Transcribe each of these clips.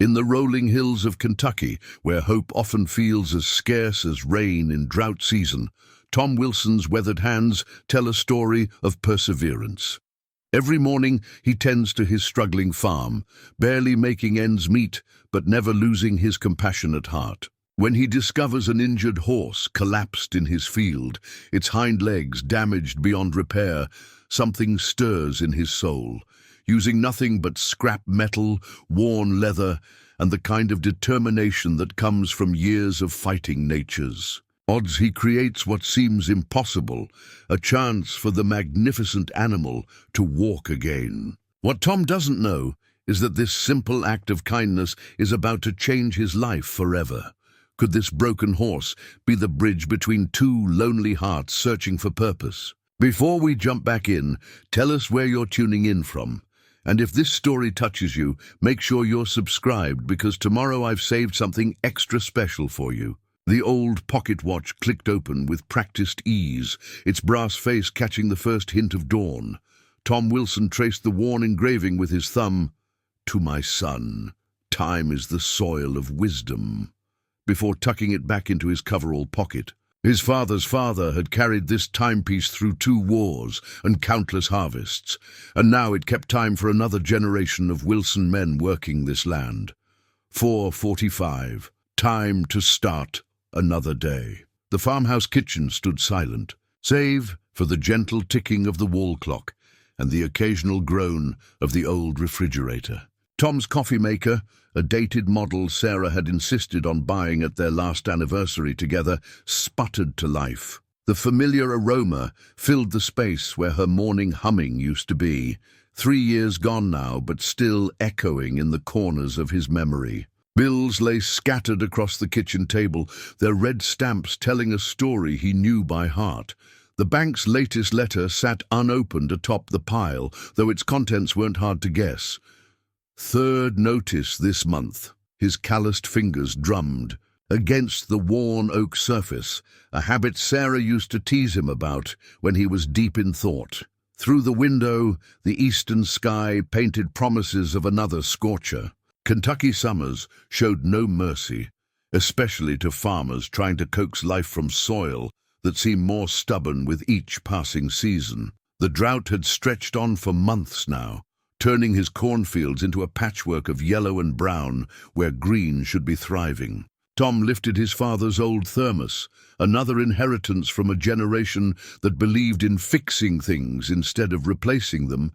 In the rolling hills of Kentucky, where hope often feels as scarce as rain in drought season, Tom Wilson's weathered hands tell a story of perseverance. Every morning he tends to his struggling farm, barely making ends meet, but never losing his compassionate heart. When he discovers an injured horse collapsed in his field, its hind legs damaged beyond repair, something stirs in his soul. Using nothing but scrap metal, worn leather, and the kind of determination that comes from years of fighting natures odds, he creates what seems impossible, a chance for the magnificent animal to walk again. What Tom doesn't know is that this simple act of kindness is about to change his life forever. Could this broken horse be the bridge between two lonely hearts searching for purpose? Before we jump back in, tell us where you're tuning in from. And if this story touches you, make sure you're subscribed, because tomorrow I've saved something extra special for you. The old pocket watch clicked open with practiced ease, its brass face catching the first hint of dawn. Tom Wilson traced the worn engraving with his thumb. "To my son, time is the soil of wisdom," before tucking it back into his coverall pocket. His father's father had carried this timepiece through 2 wars and countless harvests, and now it kept time for another generation of Wilson men working this land. 4:45, time to start another day. The farmhouse kitchen stood silent, save for the gentle ticking of the wall clock and the occasional groan of the old refrigerator. Tom's coffee maker, a dated model Sarah had insisted on buying at their last anniversary together, sputtered to life. The familiar aroma filled the space where her morning humming used to be, 3 years gone now, but still echoing in the corners of his memory. Bills lay scattered across the kitchen table, their red stamps telling a story he knew by heart. The bank's latest letter sat unopened atop the pile, though its contents weren't hard to guess. 3rd notice this month. His calloused fingers drummed against the worn oak surface, a habit Sarah used to tease him about when he was deep in thought. Through the window, the eastern sky painted promises of another scorcher. Kentucky summers showed no mercy, especially to farmers trying to coax life from soil that seemed more stubborn with each passing season. The drought had stretched on for months now, turning his cornfields into a patchwork of yellow and brown where green should be thriving. Tom lifted his father's old thermos, another inheritance from a generation that believed in fixing things instead of replacing them,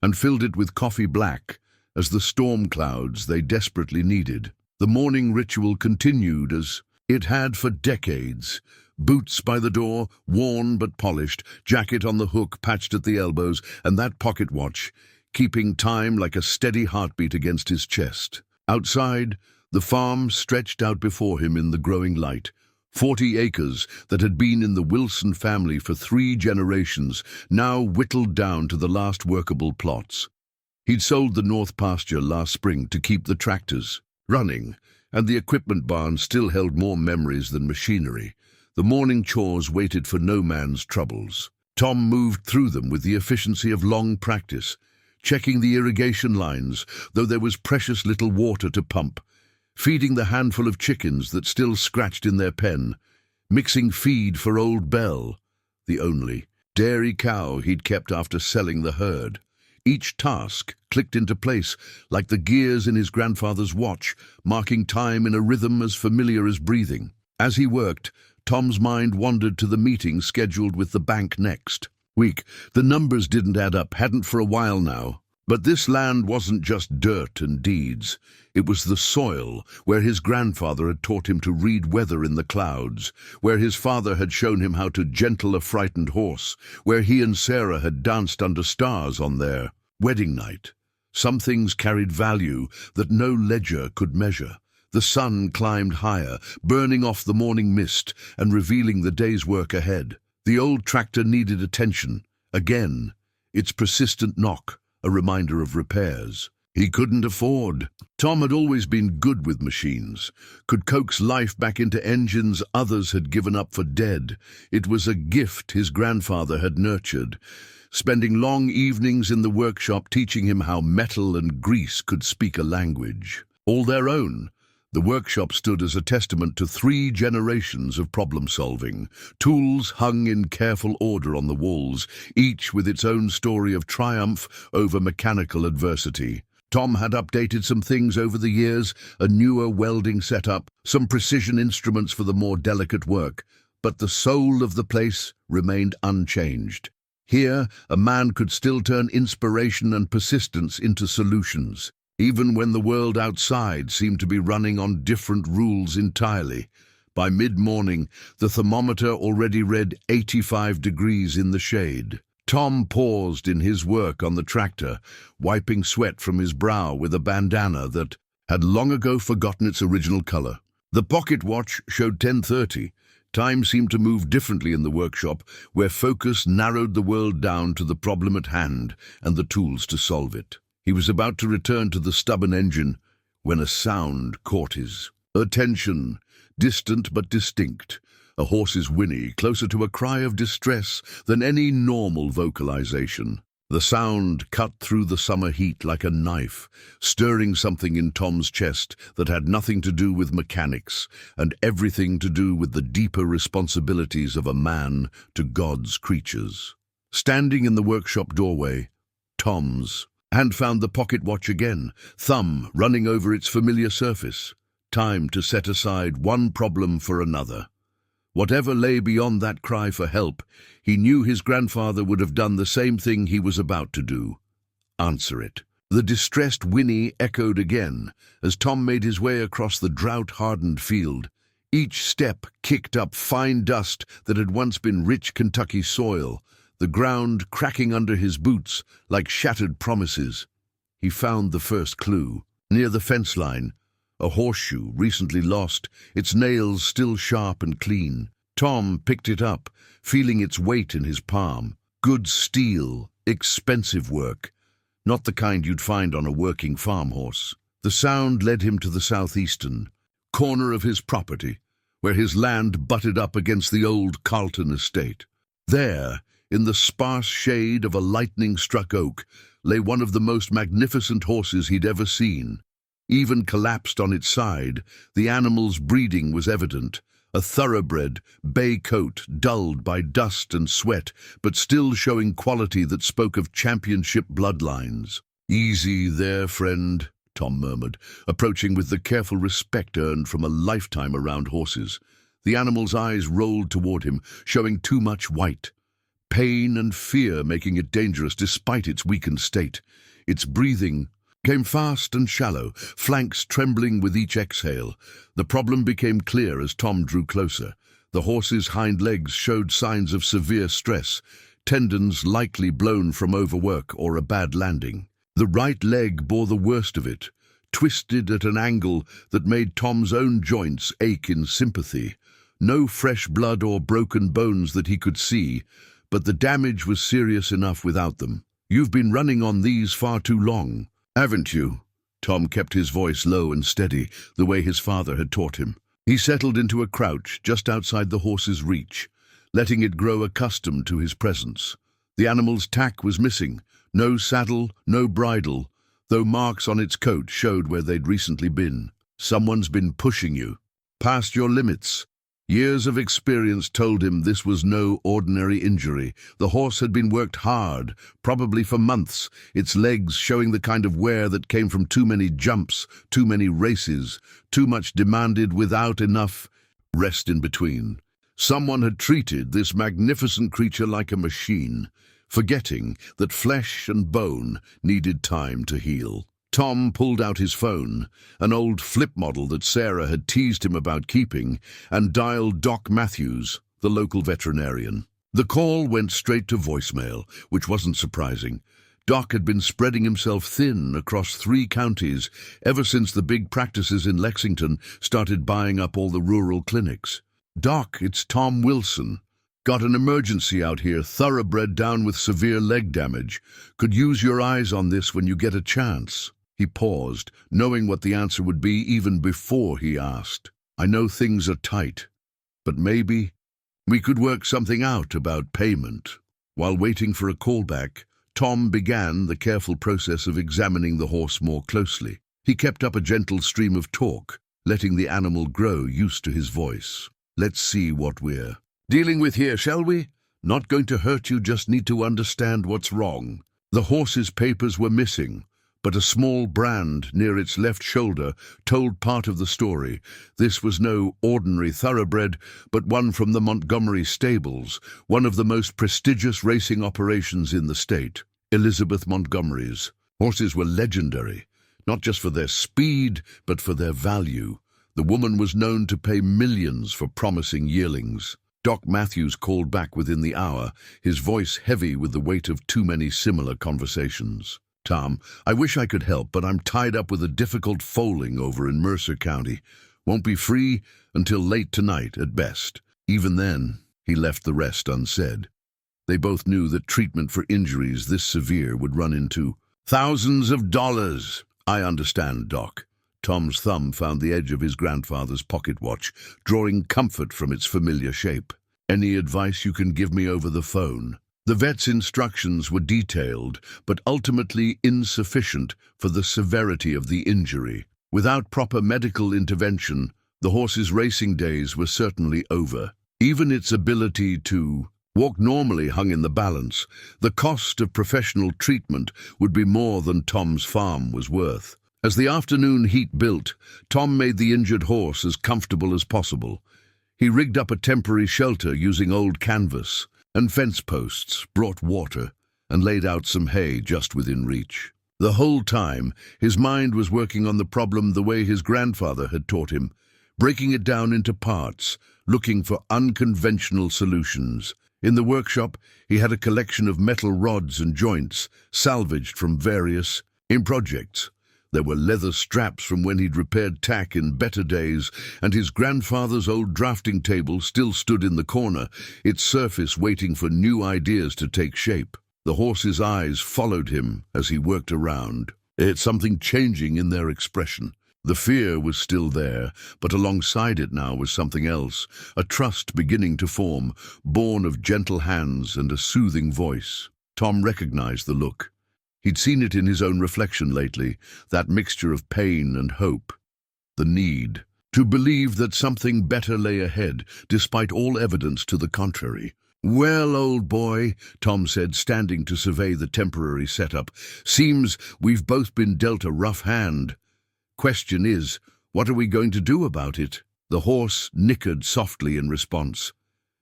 and filled it with coffee black as the storm clouds they desperately needed. The morning ritual continued as it had for decades. Boots by the door, worn but polished, jacket on the hook patched at the elbows, and that pocket watch, keeping time like a steady heartbeat against his chest. Outside, the farm stretched out before him in the growing light. 40 acres that had been in the Wilson family for 3 generations, now whittled down to the last workable plots. He'd sold the north pasture last spring to keep the tractors running, and the equipment barn still held more memories than machinery. The morning chores waited for no man's troubles. Tom moved through them with the efficiency of long practice, checking the irrigation lines, though there was precious little water to pump, feeding the handful of chickens that still scratched in their pen, mixing feed for Old Belle, the only dairy cow he'd kept after selling the herd. Each task clicked into place like the gears in his grandfather's watch, marking time in a rhythm as familiar as breathing. As he worked, Tom's mind wandered to the meeting scheduled with the bank next week. The numbers didn't add up, hadn't for a while now. But this land wasn't just dirt and deeds. It was the soil where his grandfather had taught him to read weather in the clouds, where his father had shown him how to gentle a frightened horse, where he and Sarah had danced under stars on their wedding night. Some things carried value that no ledger could measure. The sun climbed higher, burning off the morning mist and revealing the day's work ahead. The old tractor needed attention. Again, its persistent knock, a reminder of repairs he couldn't afford. Tom had always been good with machines, could coax life back into engines others had given up for dead. It was a gift his grandfather had nurtured, spending long evenings in the workshop teaching him how metal and grease could speak a language. all their own. The workshop stood as a testament to 3 generations of problem-solving. Tools hung in careful order on the walls, each with its own story of triumph over mechanical adversity. Tom had updated some things over the years, a newer welding setup, some precision instruments for the more delicate work, but the soul of the place remained unchanged. Here, a man could still turn inspiration and persistence into solutions, even when the world outside seemed to be running on different rules entirely. By mid-morning, the thermometer already read 85 degrees in the shade. Tom paused in his work on the tractor, wiping sweat from his brow with a bandana that had long ago forgotten its original color. The pocket watch showed 10:30. Time seemed to move differently in the workshop, where focus narrowed the world down to the problem at hand and the tools to solve it. He was about to return to the stubborn engine when a sound caught his attention, distant but distinct. A horse's whinny, closer to a cry of distress than any normal vocalization. The sound cut through the summer heat like a knife, stirring something in Tom's chest that had nothing to do with mechanics and everything to do with the deeper responsibilities of a man to God's creatures. Standing in the workshop doorway, Tom's hand found the pocket watch again, thumb running over its familiar surface. Time to set aside one problem for another. Whatever lay beyond that cry for help, he knew his grandfather would have done the same thing he was about to do. Answer it. The distressed whinny echoed again as Tom made his way across the drought-hardened field. Each step kicked up fine dust that had once been rich Kentucky soil, the ground cracking under his boots like shattered promises. He found the first clue. Near the fence line, a horseshoe recently lost, its nails still sharp and clean. Tom picked it up, feeling its weight in his palm. Good steel, expensive work, not the kind you'd find on a working farm horse. The sound led him to the southeastern corner of his property, where his land butted up against the old Carlton estate. There, in the sparse shade of a lightning-struck oak, lay one of the most magnificent horses he'd ever seen. Even collapsed on its side, the animal's breeding was evident. A thoroughbred, bay coat, dulled by dust and sweat, but still showing quality that spoke of championship bloodlines. "Easy there, friend," Tom murmured, approaching with the careful respect earned from a lifetime around horses. The animal's eyes rolled toward him, showing too much white. Pain and fear making it dangerous despite its weakened state. Its breathing came fast and shallow, flanks trembling with each exhale. The problem became clear as Tom drew closer. The horse's hind legs showed signs of severe stress, tendons likely blown from overwork or a bad landing. The right leg bore the worst of it, twisted at an angle that made Tom's own joints ache in sympathy. No fresh blood or broken bones that he could see, but the damage was serious enough without them. "You've been running on these far too long, haven't you?" Tom kept his voice low and steady, the way his father had taught him. He settled into a crouch just outside the horse's reach, letting it grow accustomed to his presence. The animal's tack was missing, no saddle, no bridle, though marks on its coat showed where they'd recently been. "Someone's been pushing you, past your limits." Years of experience told him this was no ordinary injury. The horse had been worked hard, probably for months, its legs showing the kind of wear that came from too many jumps, too many races, too much demanded without enough rest in between. Someone had treated this magnificent creature like a machine, forgetting that flesh and bone needed time to heal. Tom pulled out his phone, an old flip model that Sarah had teased him about keeping, and dialed Doc Matthews, the local veterinarian. The call went straight to voicemail, which wasn't surprising. Doc had been spreading himself thin across 3 counties ever since the big practices in Lexington started buying up all the rural clinics. "Doc, it's Tom Wilson. Got an emergency out here, thoroughbred down with severe leg damage. Could use your eyes on this when you get a chance." He paused, knowing what the answer would be even before he asked. "I know things are tight, but maybe we could work something out about payment." While waiting for a callback, Tom began the careful process of examining the horse more closely. He kept up a gentle stream of talk, letting the animal grow used to his voice. "Let's see what we're dealing with here, shall we? Not going to hurt you, just need to understand what's wrong." The horse's papers were missing, but a small brand near its left shoulder told part of the story. This was no ordinary thoroughbred, but one from the Montgomery stables, one of the most prestigious racing operations in the state. Elizabeth Montgomery's horses were legendary, not just for their speed, but for their value. The woman was known to pay millions for promising yearlings. Doc Matthews called back within the hour, his voice heavy with the weight of too many similar conversations. "Tom, I wish I could help, but I'm tied up with a difficult foaling over in Mercer County. Won't be free until late tonight at best." Even then, he left the rest unsaid. They both knew that treatment for injuries this severe would run into thousands of dollars. "I understand, Doc." Tom's thumb found the edge of his grandfather's pocket watch, drawing comfort from its familiar shape. "Any advice you can give me over the phone?" The vet's instructions were detailed, but ultimately insufficient for the severity of the injury. Without proper medical intervention, the horse's racing days were certainly over. Even its ability to walk normally hung in the balance. The cost of professional treatment would be more than Tom's farm was worth. As the afternoon heat built, Tom made the injured horse as comfortable as possible. He rigged up a temporary shelter using old canvas and fence posts, brought water, and laid out some hay just within reach. The whole time, his mind was working on the problem the way his grandfather had taught him, breaking it down into parts, looking for unconventional solutions. In the workshop, he had a collection of metal rods and joints, salvaged from various projects. There were leather straps from when he'd repaired tack in better days, and his grandfather's old drafting table still stood in the corner, its surface waiting for new ideas to take shape. The horse's eyes followed him as he worked around. It's something changing in their expression. The fear was still there, but alongside it now was something else, a trust beginning to form, born of gentle hands and a soothing voice. Tom recognized the look. He'd seen it in his own reflection lately, that mixture of pain and hope. The need to believe that something better lay ahead, despite all evidence to the contrary. "Well, old boy," Tom said, standing to survey the temporary setup, "seems we've both been dealt a rough hand. Question is, what are we going to do about it?" The horse nickered softly in response,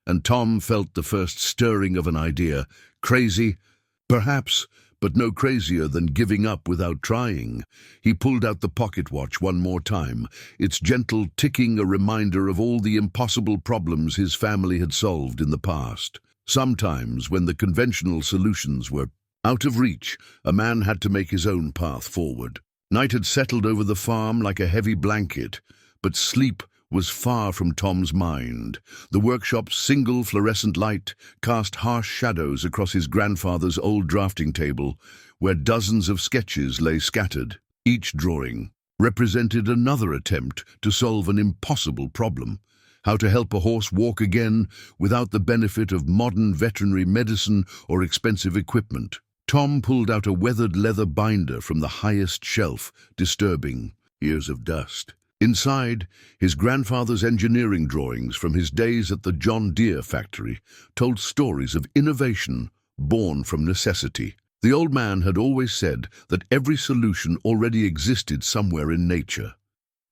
and Tom felt the first stirring of an idea. Crazy? Perhaps, but no crazier than giving up without trying. He pulled out the pocket watch one more time, its gentle ticking a reminder of all the impossible problems his family had solved in the past. Sometimes, when the conventional solutions were out of reach, a man had to make his own path forward. Night had settled over the farm like a heavy blanket, but sleep was far from Tom's mind. The workshop's single fluorescent light cast harsh shadows across his grandfather's old drafting table, where dozens of sketches lay scattered. Each drawing represented another attempt to solve an impossible problem: how to help a horse walk again without the benefit of modern veterinary medicine or expensive equipment. Tom pulled out a weathered leather binder from the highest shelf, disturbing years of dust. Inside, his grandfather's engineering drawings from his days at the John Deere factory told stories of innovation born from necessity. The old man had always said that every solution already existed somewhere in nature.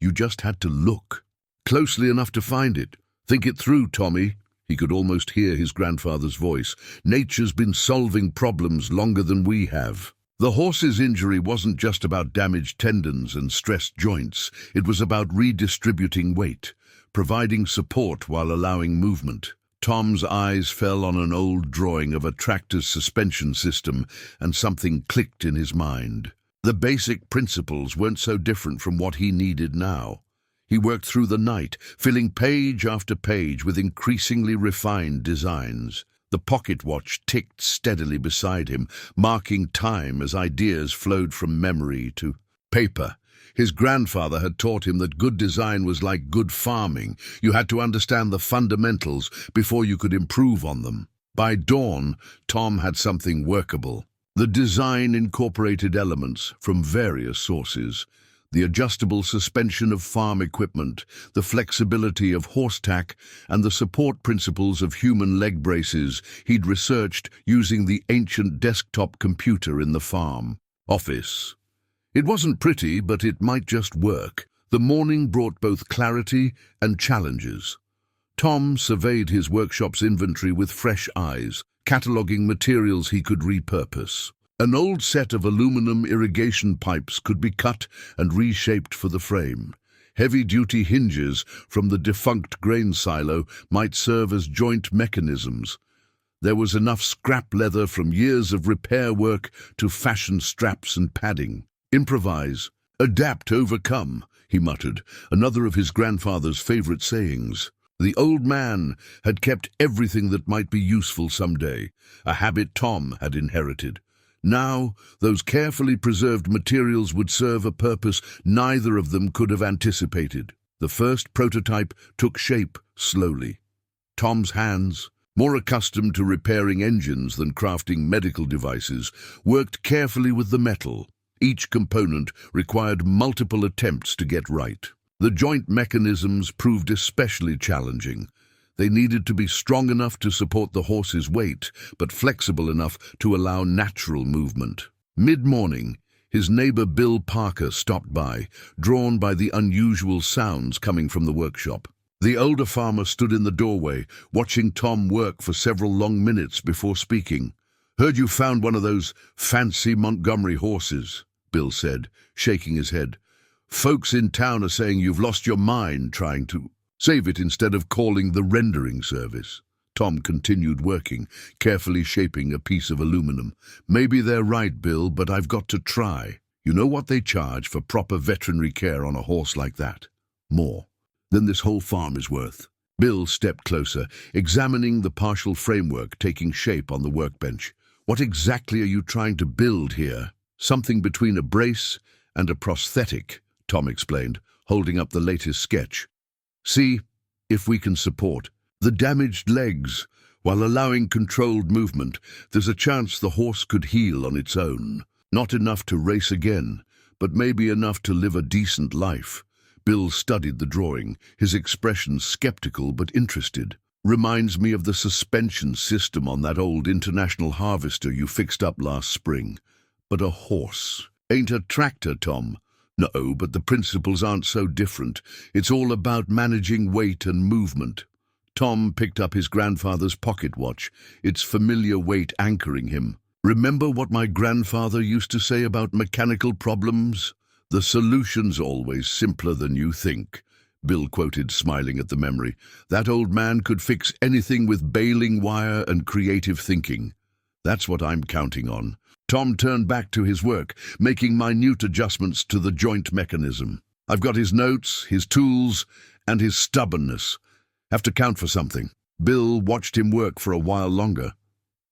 You just had to look closely enough to find it. "Think it through, Tommy." He could almost hear his grandfather's voice. "Nature's been solving problems longer than we have." The horse's injury wasn't just about damaged tendons and stressed joints. It was about redistributing weight, providing support while allowing movement. Tom's eyes fell on an old drawing of a tractor's suspension system, and something clicked in his mind. The basic principles weren't so different from what he needed now. He worked through the night, filling page after page with increasingly refined designs. The pocket watch ticked steadily beside him, marking time as ideas flowed from memory to paper. His grandfather had taught him that good design was like good farming. You had to understand the fundamentals before you could improve on them. By dawn, Tom had something workable. The design incorporated elements from various sources: The adjustable suspension of farm equipment, the flexibility of horse tack, and the support principles of human leg braces he'd researched using the ancient desktop computer in the farm office. It wasn't pretty, but it might just work. The morning brought both clarity and challenges. Tom surveyed his workshop's inventory with fresh eyes, cataloguing materials he could repurpose. An old set of aluminum irrigation pipes could be cut and reshaped for the frame. Heavy-duty hinges from the defunct grain silo might serve as joint mechanisms. There was enough scrap leather from years of repair work to fashion straps and padding. Improvise, adapt, overcome, he muttered, another of his grandfather's favorite sayings. The old man had kept everything that might be useful someday, a habit Tom had inherited. Now, those carefully preserved materials would serve a purpose neither of them could have anticipated. The first prototype took shape slowly. Tom's hands, more accustomed to repairing engines than crafting medical devices, worked carefully with the metal. Each component required multiple attempts to get right. The joint mechanisms proved especially challenging. They needed to be strong enough to support the horse's weight, but flexible enough to allow natural movement. Mid-morning, his neighbor Bill Parker stopped by, drawn by the unusual sounds coming from the workshop. The older farmer stood in the doorway, watching Tom work for several long minutes before speaking. "Heard you found one of those fancy Montgomery horses," Bill said, shaking his head. "Folks in town are saying you've lost your mind trying to save it instead of calling the rendering service." Tom continued working, carefully shaping a piece of aluminum. "Maybe they're right, Bill, but I've got to try. You know what they charge for proper veterinary care on a horse like that? More than this whole farm is worth." Bill stepped closer, examining the partial framework taking shape on the workbench. "What exactly are you trying to build here?" "Something between a brace and a prosthetic," Tom explained, holding up the latest sketch. "See if we can support the damaged legs while allowing controlled movement. There's a chance the horse could heal on its own. Not enough to race again, but maybe enough to live a decent life." Bill studied the drawing, his expression skeptical but interested. "Reminds me of the suspension system on that old International harvester you fixed up last spring. But a horse ain't a tractor, Tom." "No, but the principles aren't so different. It's all about managing weight and movement." Tom picked up his grandfather's pocket watch, its familiar weight anchoring him. "Remember what my grandfather used to say about mechanical problems? The solution's always simpler than you think," Bill quoted, smiling at the memory. "That old man could fix anything with baling wire and creative thinking. That's what I'm counting on." Tom turned back to his work, making minute adjustments to the joint mechanism. "I've got his notes, his tools, and his stubbornness. Have to count for something." Bill watched him work for a while longer,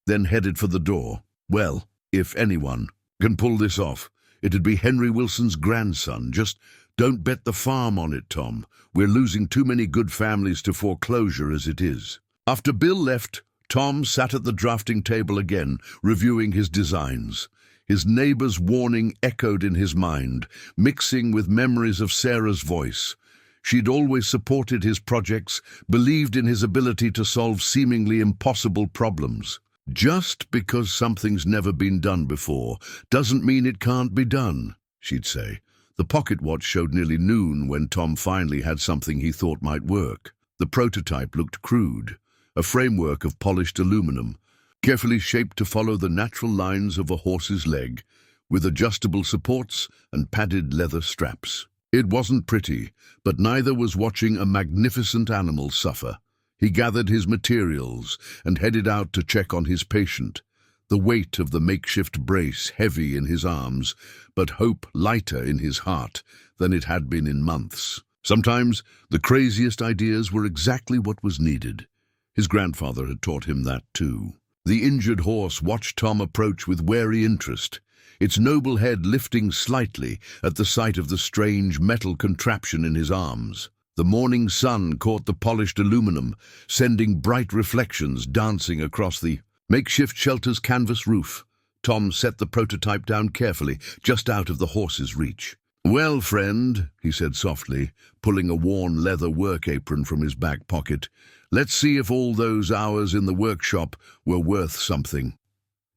then headed for the door. "Well, if anyone can pull this off, it'd be Henry Wilson's grandson. Just don't bet the farm on it, Tom. We're losing too many good families to foreclosure as it is." After Bill left, Tom sat at the drafting table again, reviewing his designs. His neighbor's warning echoed in his mind, mixing with memories of Sarah's voice. She'd always supported his projects, believed in his ability to solve seemingly impossible problems. "Just because something's never been done before doesn't mean it can't be done," she'd say. The pocket watch showed nearly noon when Tom finally had something he thought might work. The prototype looked crude. A framework of polished aluminum, carefully shaped to follow the natural lines of a horse's leg, with adjustable supports and padded leather straps. It wasn't pretty, but neither was watching a magnificent animal suffer. He gathered his materials and headed out to check on his patient, the weight of the makeshift brace heavy in his arms, but hope lighter in his heart than it had been in months. Sometimes the craziest ideas were exactly what was needed. His grandfather had taught him that too. The injured horse watched Tom approach with wary interest, its noble head lifting slightly at the sight of the strange metal contraption in his arms. The morning sun caught the polished aluminum, sending bright reflections dancing across the makeshift shelter's canvas roof. Tom set the prototype down carefully, just out of the horse's reach. "Well, friend," he said softly, pulling a worn leather work apron from his back pocket, "let's see if all those hours in the workshop were worth something."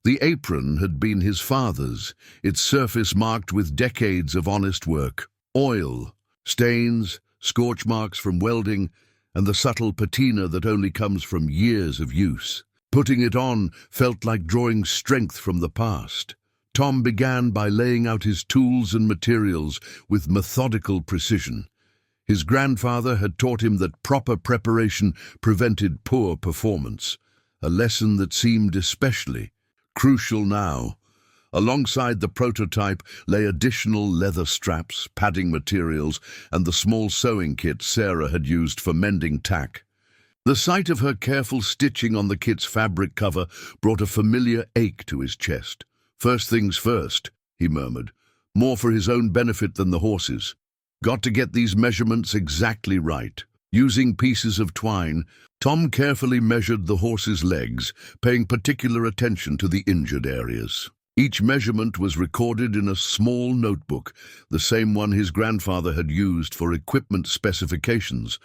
The apron had been his father's, its surface marked with decades of honest work. Oil, stains, scorch marks from welding, and the subtle patina that only comes from years of use. Putting it on felt like drawing strength from the past. Tom began by laying out his tools and materials with methodical precision. His grandfather had taught him that proper preparation prevented poor performance, a lesson that seemed especially crucial now. Alongside the prototype lay additional leather straps, padding materials, and the small sewing kit Sarah had used for mending tack. The sight of her careful stitching on the kit's fabric cover brought a familiar ache to his chest. "First things first," he murmured, more for his own benefit than the horse's. "Got to get these measurements exactly right." Using pieces of twine, Tom carefully measured the horse's legs, paying particular attention to the injured areas. Each measurement was recorded in a small notebook, the same one his grandfather had used for equipment specifications.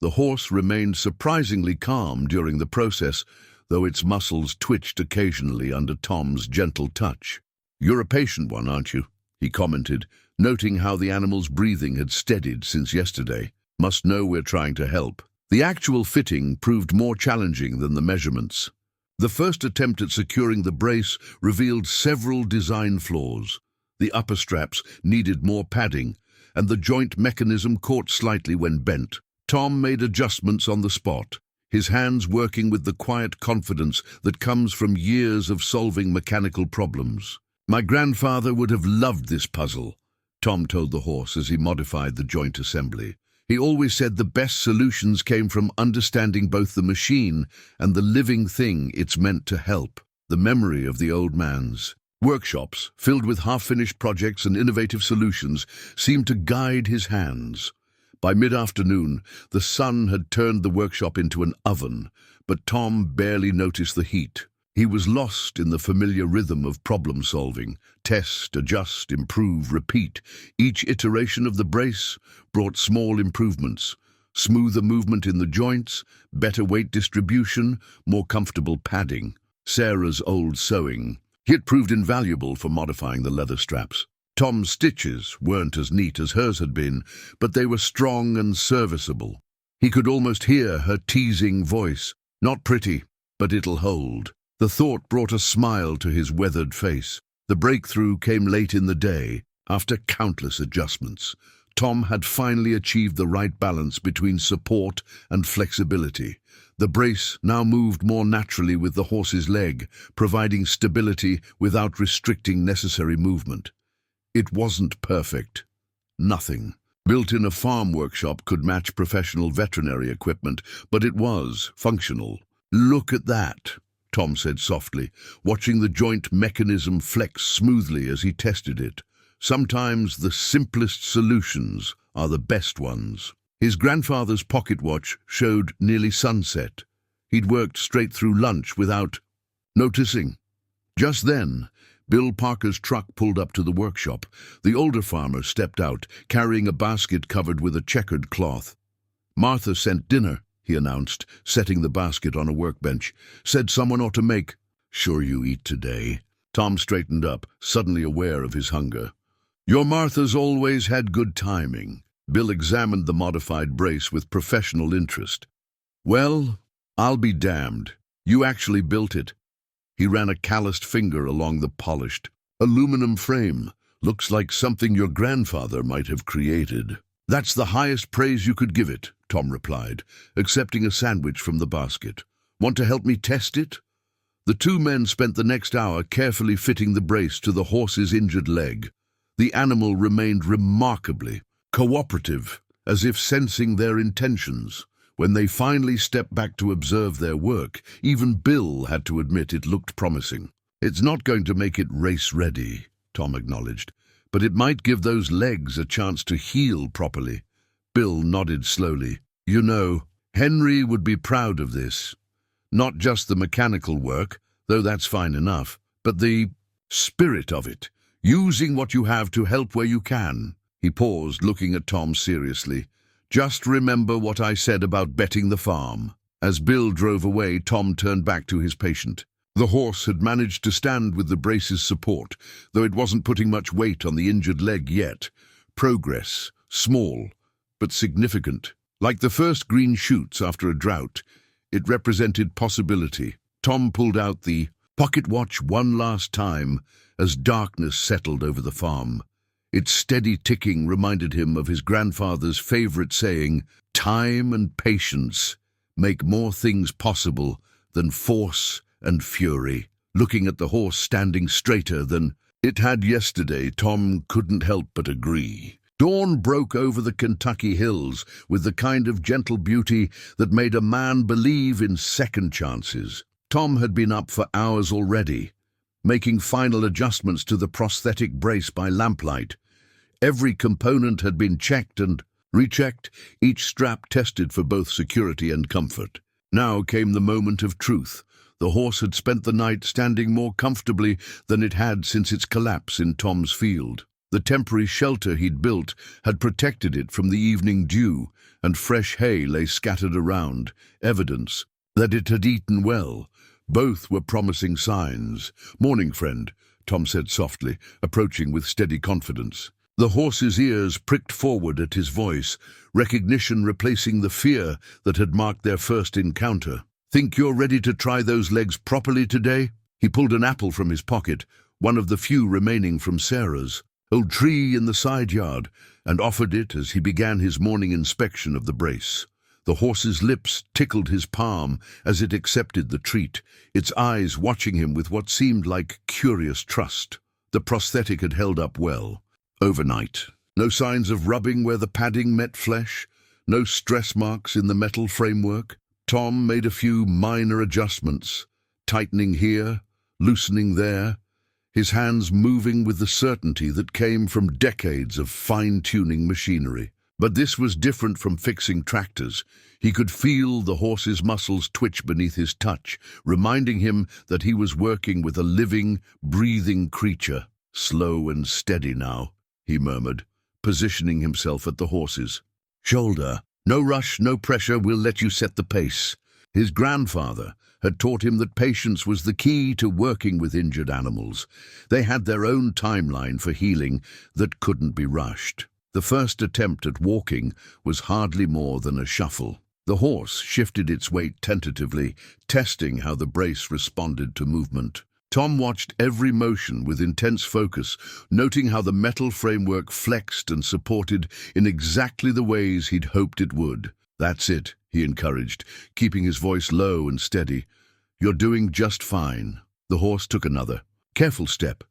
The horse remained surprisingly calm during the process, though its muscles twitched occasionally under Tom's gentle touch. "You're a patient one, aren't you?" he commented, noting how the animal's breathing had steadied since yesterday. "Must know we're trying to help." The actual fitting proved more challenging than the measurements. The first attempt at securing the brace revealed several design flaws. The upper straps needed more padding, and the joint mechanism caught slightly when bent. Tom made adjustments on the spot, his hands working with the quiet confidence that comes from years of solving mechanical problems. "My grandfather would have loved this puzzle," Tom told the horse as he modified the joint assembly. "He always said the best solutions came from understanding both the machine and the living thing it's meant to help." The memory of the old man's workshops, filled with half-finished projects and innovative solutions, seemed to guide his hands. By mid-afternoon, the sun had turned the workshop into an oven, but Tom barely noticed the heat. He was lost in the familiar rhythm of problem-solving. Test, adjust, improve, repeat. Each iteration of the brace brought small improvements. Smoother movement in the joints, better weight distribution, more comfortable padding. Sarah's old sewing kit proved invaluable for modifying the leather straps. Tom's stitches weren't as neat as hers had been, but they were strong and serviceable. He could almost hear her teasing voice. "Not pretty, but it'll hold." The thought brought a smile to his weathered face. The breakthrough came late in the day, after countless adjustments. Tom had finally achieved the right balance between support and flexibility. The brace now moved more naturally with the horse's leg, providing stability without restricting necessary movement. It wasn't perfect. Nothing built in a farm workshop could match professional veterinary equipment, but it was functional. "Look at that," Tom said softly, watching the joint mechanism flex smoothly as he tested it. Sometimes the simplest solutions are the best ones. His grandfather's pocket watch showed nearly sunset. He'd worked straight through lunch without noticing. Just then, Bill Parker's truck pulled up to the workshop. The older farmer stepped out, carrying a basket covered with a checkered cloth. "Martha sent dinner," he announced, setting the basket on a workbench. "Said someone ought to make." "Sure you eat today?" Tom straightened up, suddenly aware of his hunger. "Your Martha's always had good timing." Bill examined the modified brace with professional interest. "Well, I'll be damned. You actually built it." He ran a calloused finger along the polished aluminum frame. "Looks like something your grandfather might have created." "That's the highest praise you could give it," Tom replied, accepting a sandwich from the basket. "Want to help me test it?" The two men spent the next hour carefully fitting the brace to the horse's injured leg. The animal remained remarkably cooperative, as if sensing their intentions. When they finally stepped back to observe their work, even Bill had to admit it looked promising. "It's not going to make it race-ready," Tom acknowledged, "but it might give those legs a chance to heal properly." Bill nodded slowly. "You know, Henry would be proud of this. Not just the mechanical work, though that's fine enough, but the spirit of it, using what you have to help where you can." He paused, looking at Tom seriously. "Just remember what I said about betting the farm." As Bill drove away, Tom turned back to his patient. The horse had managed to stand with the brace's support, though it wasn't putting much weight on the injured leg yet. Progress, small, but significant. Like the first green shoots after a drought, it represented possibility. Tom pulled out the pocket watch one last time as darkness settled over the farm. Its steady ticking reminded him of his grandfather's favorite saying, "Time and patience make more things possible than force and fury." Looking at the horse standing straighter than it had yesterday, Tom couldn't help but agree. Dawn broke over the Kentucky hills with the kind of gentle beauty that made a man believe in second chances. Tom had been up for hours already, making final adjustments to the prosthetic brace by lamplight. Every component had been checked and rechecked, each strap tested for both security and comfort. Now came the moment of truth. The horse had spent the night standing more comfortably than it had since its collapse in Tom's field. The temporary shelter he'd built had protected it from the evening dew, and fresh hay lay scattered around, evidence that it had eaten well. Both were promising signs. "Morning, friend," Tom said softly, approaching with steady confidence. The horse's ears pricked forward at his voice, recognition replacing the fear that had marked their first encounter. "Think you're ready to try those legs properly today?" He pulled an apple from his pocket, one of the few remaining from Sarah's old tree in the side yard, and offered it as he began his morning inspection of the brace. The horse's lips tickled his palm as it accepted the treat, its eyes watching him with what seemed like curious trust. The prosthetic had held up well. Overnight. No signs of rubbing where the padding met flesh, no stress marks in the metal framework. Tom made a few minor adjustments, tightening here, loosening there, his hands moving with the certainty that came from decades of fine-tuning machinery. But this was different from fixing tractors. He could feel the horse's muscles twitch beneath his touch, reminding him that he was working with a living, breathing creature. "Slow and steady now," he murmured, positioning himself at the horse's shoulder. "No rush, no pressure, we'll let you set the pace." His grandfather had taught him that patience was the key to working with injured animals. They had their own timeline for healing that couldn't be rushed. The first attempt at walking was hardly more than a shuffle. The horse shifted its weight tentatively, testing how the brace responded to movement. Tom watched every motion with intense focus, noting how the metal framework flexed and supported in exactly the ways he'd hoped it would. "That's it," he encouraged, keeping his voice low and steady. "You're doing just fine." The horse took another careful step,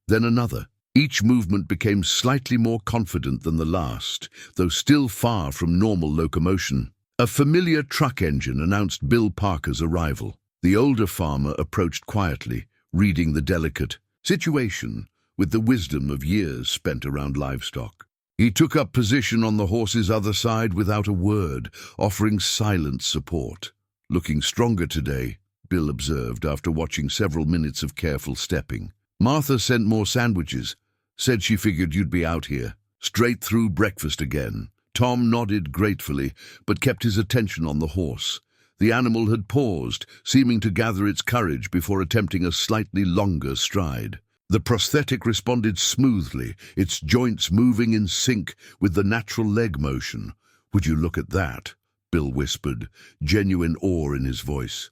then another. Each movement became slightly more confident than the last, though still far from normal locomotion. A familiar truck engine announced Bill Parker's arrival. The older farmer approached quietly, reading the delicate situation with the wisdom of years spent around livestock. He took up position on the horse's other side without a word, offering silent support. "Looking stronger today," Bill observed after watching several minutes of careful stepping. "Martha sent more sandwiches. Said she figured you'd be out here." "Straight through breakfast again." Tom nodded gratefully, but kept his attention on the horse. The animal had paused, seeming to gather its courage before attempting a slightly longer stride. The prosthetic responded smoothly, its joints moving in sync with the natural leg motion. "Would you look at that?" Bill whispered, genuine awe in his voice.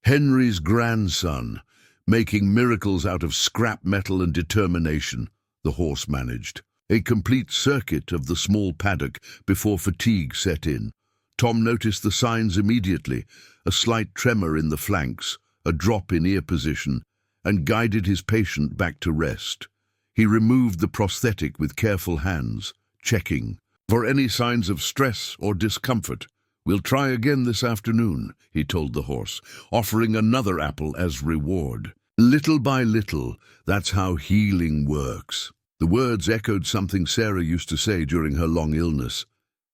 "Henry's grandson, making miracles out of scrap metal and determination," the horse managed. A complete circuit of the small paddock before fatigue set in. Tom noticed the signs immediately, a slight tremor in the flanks, a drop in ear position, and guided his patient back to rest. He removed the prosthetic with careful hands, checking for any signs of stress or discomfort. "We'll try again this afternoon," he told the horse, offering another apple as reward. "Little by little, that's how healing works." The words echoed something Sarah used to say during her long illness,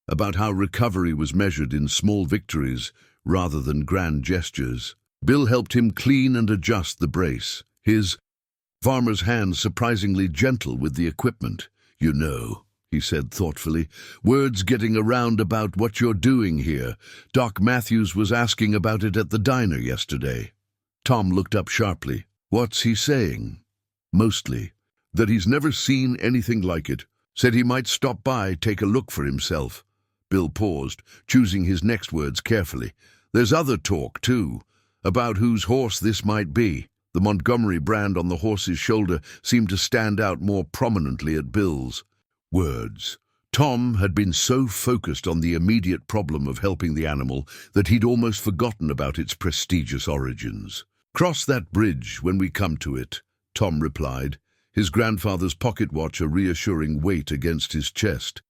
about how recovery was measured in small victories rather than grand gestures. Bill helped him clean and adjust the brace, his farmer's hands surprisingly gentle with the equipment. "You know," he said thoughtfully. "Word's getting around about what you're doing here. Doc Matthews was asking about it at the diner yesterday." Tom looked up sharply. "What's he saying?" "Mostly that he's never seen anything like it. Said he might stop by, take a look for himself." Bill paused, choosing his next words carefully. "There's other talk, too, about whose horse this might be." The Montgomery brand on the horse's shoulder seemed to stand out more prominently at Bill's words. Tom had been so focused on the immediate problem of helping the animal that he'd almost forgotten about its prestigious origins. "Cross that bridge when we come to it," Tom replied, his grandfather's pocket watch a reassuring weight against his chest.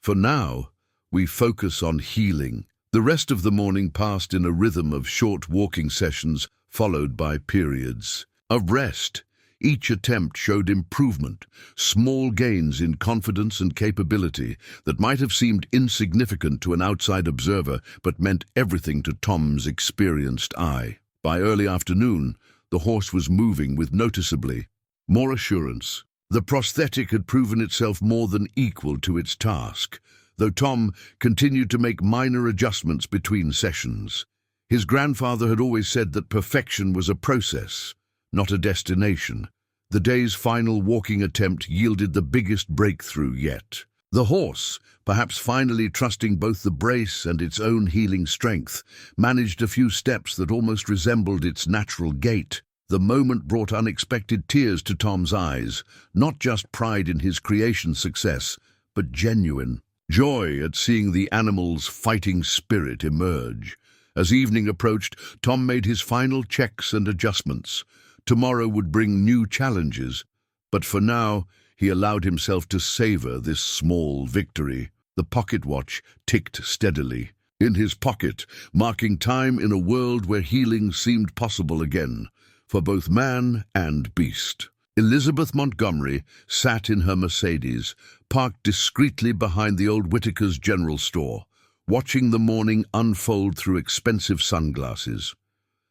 "For now, we focus on healing." The rest of the morning passed in a rhythm of short walking sessions followed by periods of rest. Each attempt showed improvement, small gains in confidence and capability that might have seemed insignificant to an outside observer but meant everything to Tom's experienced eye. By early afternoon, the horse was moving with noticeably more assurance. The prosthetic had proven itself more than equal to its task, though Tom continued to make minor adjustments between sessions. His grandfather had always said that perfection was a process, not a destination. The day's final walking attempt yielded the biggest breakthrough yet. The horse, perhaps finally trusting both the brace and its own healing strength, managed a few steps that almost resembled its natural gait. The moment brought unexpected tears to Tom's eyes, not just pride in his creation success, but genuine joy at seeing the animal's fighting spirit emerge. As evening approached, Tom made his final checks and adjustments. Tomorrow would bring new challenges, but for now, he allowed himself to savor this small victory. The pocket watch ticked steadily in his pocket, marking time in a world where healing seemed possible again, for both man and beast. Elizabeth Montgomery sat in her Mercedes, parked discreetly behind the old Whitaker's general store, watching the morning unfold through expensive sunglasses.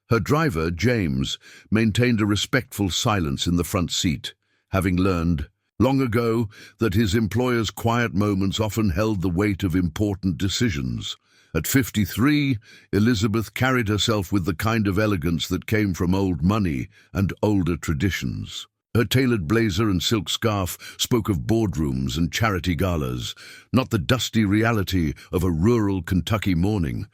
Her driver, James, maintained a respectful silence in the front seat, having learned long ago that his employer's quiet moments often held the weight of important decisions. At 53, Elizabeth carried herself with the kind of elegance that came from old money and older traditions. Her tailored blazer and silk scarf spoke of boardrooms and charity galas, not the dusty reality of a rural Kentucky morning.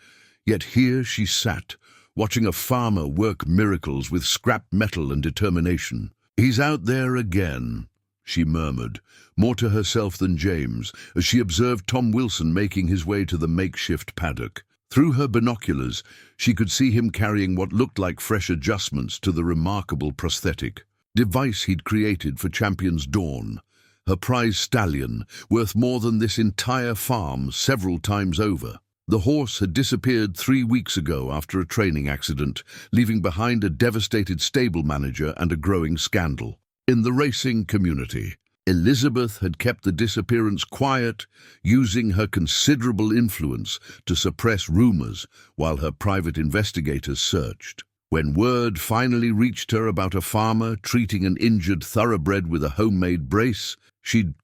Yet here she sat, watching a farmer work miracles with scrap metal and determination. "He's out there again," she murmured, more to herself than James, as she observed Tom Wilson making his way to the makeshift paddock. Through her binoculars, she could see him carrying what looked like fresh adjustments to the remarkable prosthetic device he'd created for Champion's Dawn, her prize stallion, worth more than this entire farm several times over. The horse had disappeared 3 weeks ago after a training accident, leaving behind a devastated stable manager and a growing scandal. In the racing community, Elizabeth had kept the disappearance quiet, using her considerable influence to suppress rumors while her private investigators searched. When word finally reached her about a farmer treating an injured thoroughbred with a homemade brace, she'd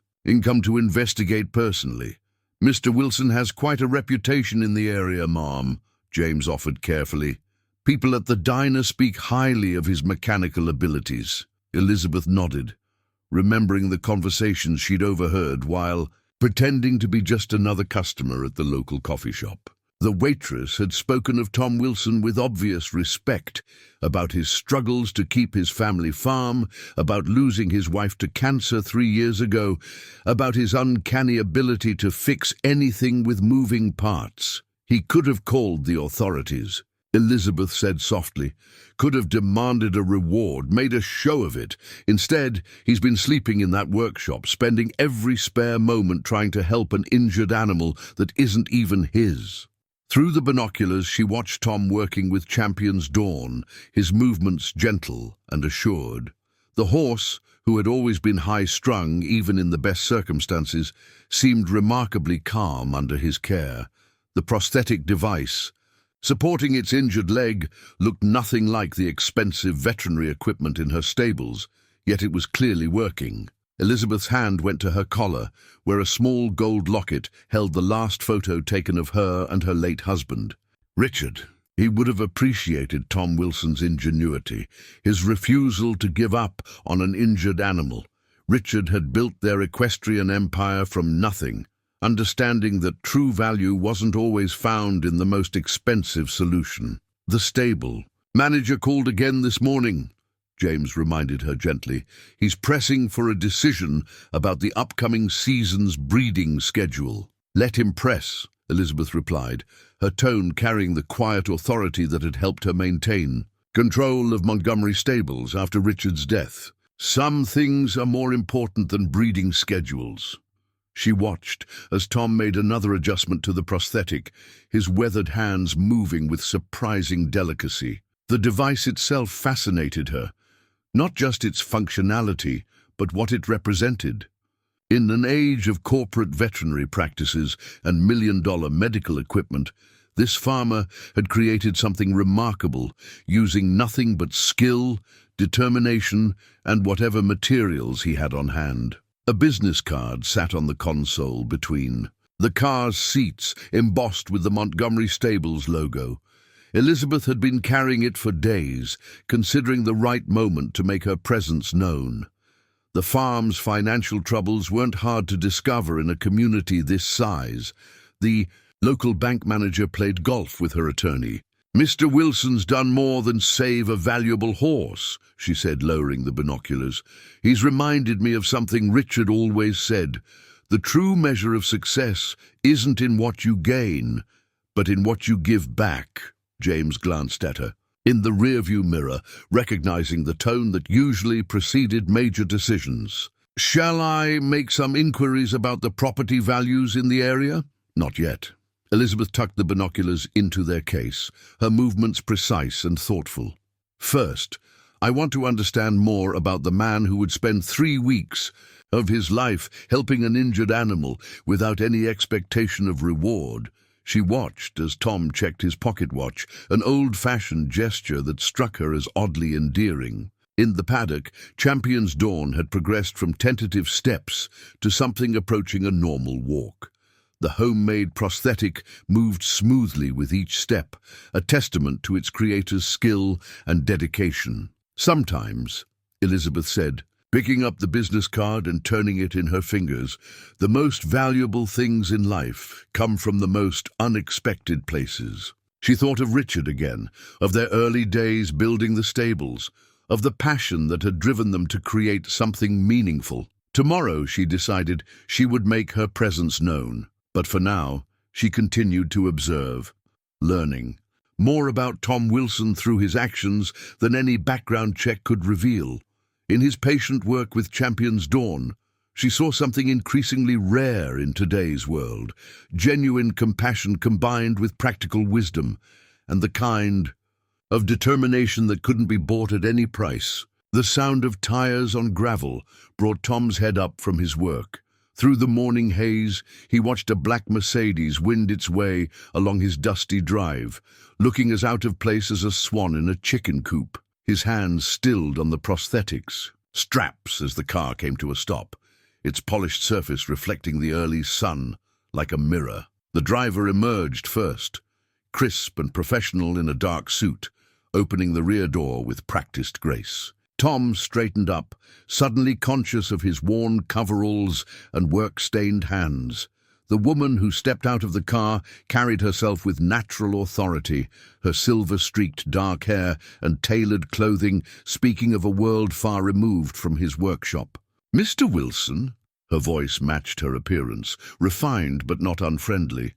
come to investigate personally. "Mr. Wilson has quite a reputation in the area, Mom," James offered carefully. "People at the diner speak highly of his mechanical abilities." Elizabeth nodded, remembering the conversations she'd overheard while pretending to be just another customer at the local coffee shop. The waitress had spoken of Tom Wilson with obvious respect, about his struggles to keep his family farm, about losing his wife to cancer 3 years ago, about his uncanny ability to fix anything with moving parts. He could have called the authorities, Elizabeth said softly, could have demanded a reward, made a show of it. Instead, he's been sleeping in that workshop, spending every spare moment trying to help an injured animal that isn't even his. Through the binoculars, she watched Tom working with Champion's Dawn, his movements gentle and assured. The horse, who had always been high-strung even in the best circumstances, seemed remarkably calm under his care. The prosthetic device, supporting its injured leg, looked nothing like the expensive veterinary equipment in her stables, yet it was clearly working. Elizabeth's hand went to her collar, where a small gold locket held the last photo taken of her and her late husband. Richard. He would have appreciated Tom Wilson's ingenuity, his refusal to give up on an injured animal. Richard had built their equestrian empire from nothing, understanding that true value wasn't always found in the most expensive solution. The stable. "Manager called again this morning," James reminded her gently. "He's pressing for a decision about the upcoming season's breeding schedule." "Let him press," Elizabeth replied, her tone carrying the quiet authority that had helped her maintain control of Montgomery stables after Richard's death. "Some things are more important than breeding schedules." She watched as Tom made another adjustment to the prosthetic, his weathered hands moving with surprising delicacy. The device itself fascinated her, not just its functionality, but what it represented. In an age of corporate veterinary practices and million-dollar medical equipment, this farmer had created something remarkable, using nothing but skill, determination, and whatever materials he had on hand. A business card sat on the console between the car's seats, embossed with the Montgomery Stables logo. Elizabeth had been carrying it for days, considering the right moment to make her presence known. The farm's financial troubles weren't hard to discover in a community this size. The local bank manager played golf with her attorney. "Mr. Wilson's done more than save a valuable horse," she said, lowering the binoculars. "He's reminded me of something Richard always said. The true measure of success isn't in what you gain, but in what you give back." James glanced at her in the rearview mirror, recognizing the tone that usually preceded major decisions. "Shall I make some inquiries about the property values in the area?" "Not yet." Elizabeth tucked the binoculars into their case, her movements precise and thoughtful. "First, I want to understand more about the man who would spend 3 weeks of his life helping an injured animal without any expectation of reward." She watched as Tom checked his pocket watch, an old-fashioned gesture that struck her as oddly endearing. In the paddock, Champion's Dawn had progressed from tentative steps to something approaching a normal walk. The homemade prosthetic moved smoothly with each step, a testament to its creator's skill and dedication. "Sometimes," Elizabeth said, picking up the business card and turning it in her fingers, "the most valuable things in life come from the most unexpected places." She thought of Richard again, of their early days building the stables, of the passion that had driven them to create something meaningful. Tomorrow, she decided, she would make her presence known. But for now, she continued to observe, learning more about Tom Wilson through his actions than any background check could reveal. In his patient work with Champion's Dawn, she saw something increasingly rare in today's world, genuine compassion combined with practical wisdom, and the kind of determination that couldn't be bought at any price. The sound of tires on gravel brought Tom's head up from his work. Through the morning haze, he watched a black Mercedes wind its way along his dusty drive, looking as out of place as a swan in a chicken coop. His hands stilled on the prosthetics straps as the car came to a stop, its polished surface reflecting the early sun like a mirror. The driver emerged first, crisp and professional in a dark suit, opening the rear door with practiced grace. Tom straightened up, suddenly conscious of his worn coveralls and work-stained hands. The woman who stepped out of the car carried herself with natural authority, her silver-streaked dark hair and tailored clothing speaking of a world far removed from his workshop. "Mr. Wilson?" Her voice matched her appearance, refined but not unfriendly.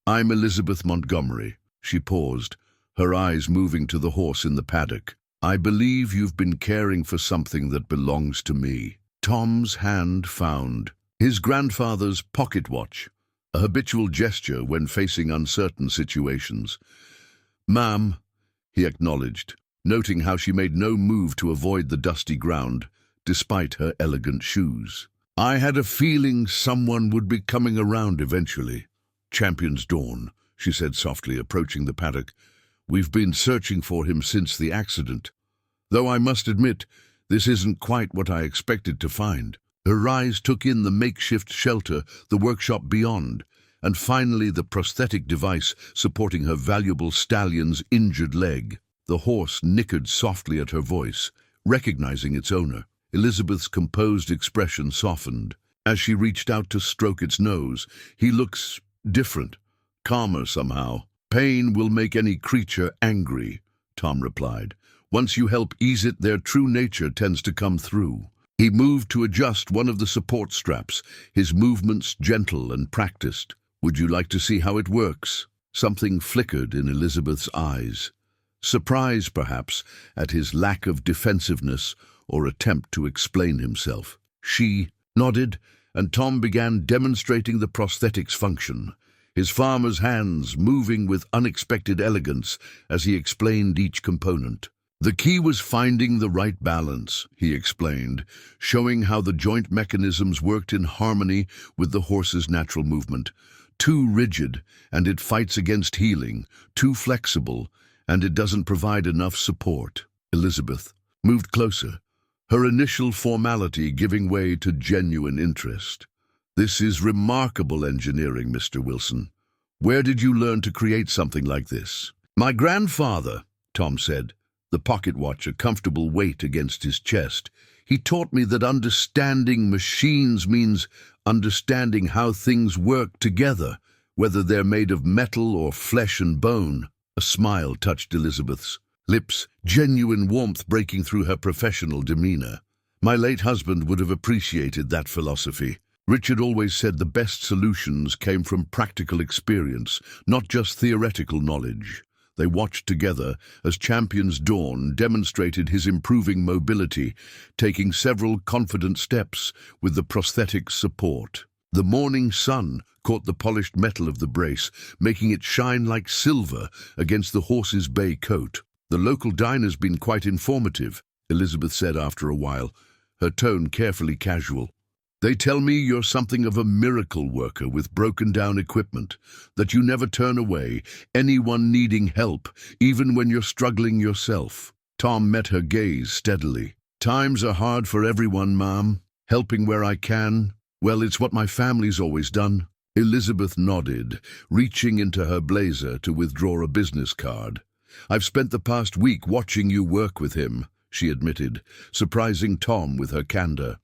"I'm Elizabeth Montgomery." She paused, her eyes moving to the horse in the paddock. "I believe you've been caring for something that belongs to me." Tom's hand found his grandfather's pocket watch, a habitual gesture when facing uncertain situations. "Ma'am," he acknowledged, noting how she made no move to avoid the dusty ground, despite her elegant shoes. "I had a feeling someone would be coming around eventually." "Champion's Dawn," she said softly, approaching the paddock. "We've been searching for him since the accident. Though I must admit, this isn't quite what I expected to find." Her eyes took in the makeshift shelter, the workshop beyond, and finally the prosthetic device supporting her valuable stallion's injured leg. The horse nickered softly at her voice, recognizing its owner. Elizabeth's composed expression softened. As she reached out to stroke its nose, "He looks different, calmer somehow." "Pain will make any creature angry," Tom replied. "Once you help ease it, their true nature tends to come through." He moved to adjust one of the support straps, his movements gentle and practiced. "Would you like to see how it works?" Something flickered in Elizabeth's eyes. Surprise, perhaps, at his lack of defensiveness or attempt to explain himself. She nodded, and Tom began demonstrating the prosthetic's function, his farmer's hands moving with unexpected elegance as he explained each component. "The key was finding the right balance," he explained, showing how the joint mechanisms worked in harmony with the horse's natural movement. "Too rigid, and it fights against healing. Too flexible, and it doesn't provide enough support." Elizabeth moved closer, her initial formality giving way to genuine interest. "This is remarkable engineering, Mr. Wilson. Where did you learn to create something like this?" "My grandfather," Tom said, the pocket watch a comfortable weight against his chest. "He taught me that understanding machines means understanding how things work together, whether they're made of metal or flesh and bone." A smile touched Elizabeth's lips, genuine warmth breaking through her professional demeanor. "My late husband would have appreciated that philosophy. Richard always said the best solutions came from practical experience, not just theoretical knowledge." They watched together as Champion's Dawn demonstrated his improving mobility, taking several confident steps with the prosthetic's support. The morning sun caught the polished metal of the brace, making it shine like silver against the horse's bay coat. "The local diner's been quite informative," Elizabeth said after a while, her tone carefully casual. "They tell me you're something of a miracle worker with broken-down equipment, that you never turn away anyone needing help, even when you're struggling yourself." Tom met her gaze steadily. "Times are hard for everyone, Mom. Helping where I can, well, it's what my family's always done." Elizabeth nodded, reaching into her blazer to withdraw a business card. "I've spent the past week watching you work with him," she admitted, surprising Tom with her candor.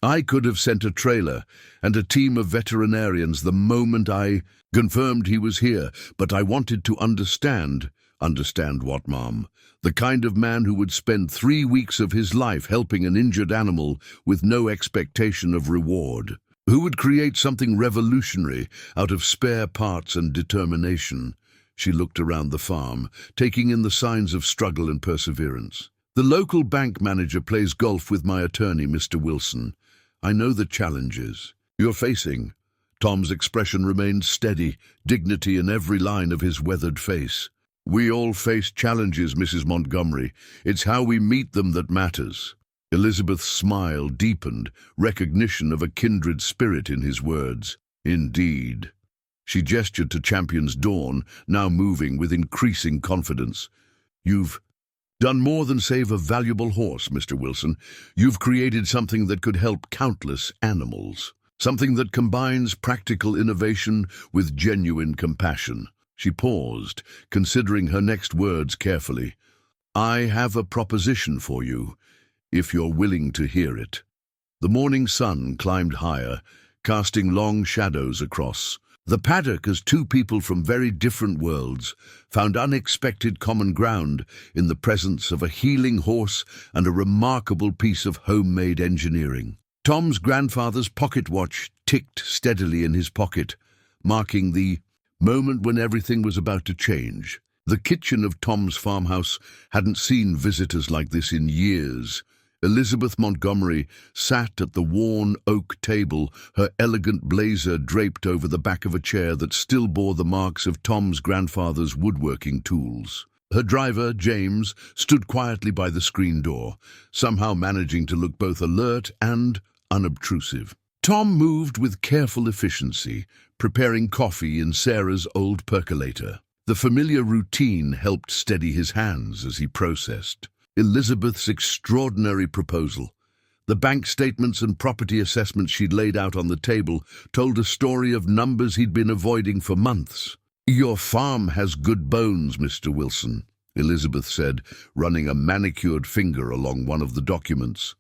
"I could have sent a trailer and a team of veterinarians the moment I confirmed he was here, but I wanted to understand." "Understand what, Mom?" "The kind of man who would spend 3 weeks of his life helping an injured animal with no expectation of reward. Who would create something revolutionary out of spare parts and determination." She looked around the farm, taking in the signs of struggle and perseverance. "The local bank manager plays golf with my attorney, Mr. Wilson. I know the challenges you're facing." Tom's expression remained steady, dignity in every line of his weathered face. "We all face challenges, Mrs. Montgomery. It's how we meet them that matters." Elizabeth's smile deepened, recognition of a kindred spirit in his words. "Indeed." She gestured to Champion's Dawn, now moving with increasing confidence. "You've done more than save a valuable horse, Mr. Wilson. You've created something that could help countless animals. Something that combines practical innovation with genuine compassion." She paused, considering her next words carefully. "I have a proposition for you, if you're willing to hear it." The morning sun climbed higher, casting long shadows across the paddock as two people from very different worlds found unexpected common ground in the presence of a healing horse and a remarkable piece of homemade engineering. Tom's grandfather's pocket watch ticked steadily in his pocket, marking the moment when everything was about to change. The kitchen of Tom's farmhouse hadn't seen visitors like this in years. Elizabeth Montgomery sat at the worn oak table, her elegant blazer draped over the back of a chair that still bore the marks of Tom's grandfather's woodworking tools. Her driver, James, stood quietly by the screen door, somehow managing to look both alert and unobtrusive. Tom moved with careful efficiency, preparing coffee in Sarah's old percolator. The familiar routine helped steady his hands as he processed Elizabeth's extraordinary proposal. The bank statements and property assessments she'd laid out on the table told a story of numbers he'd been avoiding for months. "Your farm has good bones, Mr. Wilson," Elizabeth said, running a manicured finger along one of the documents.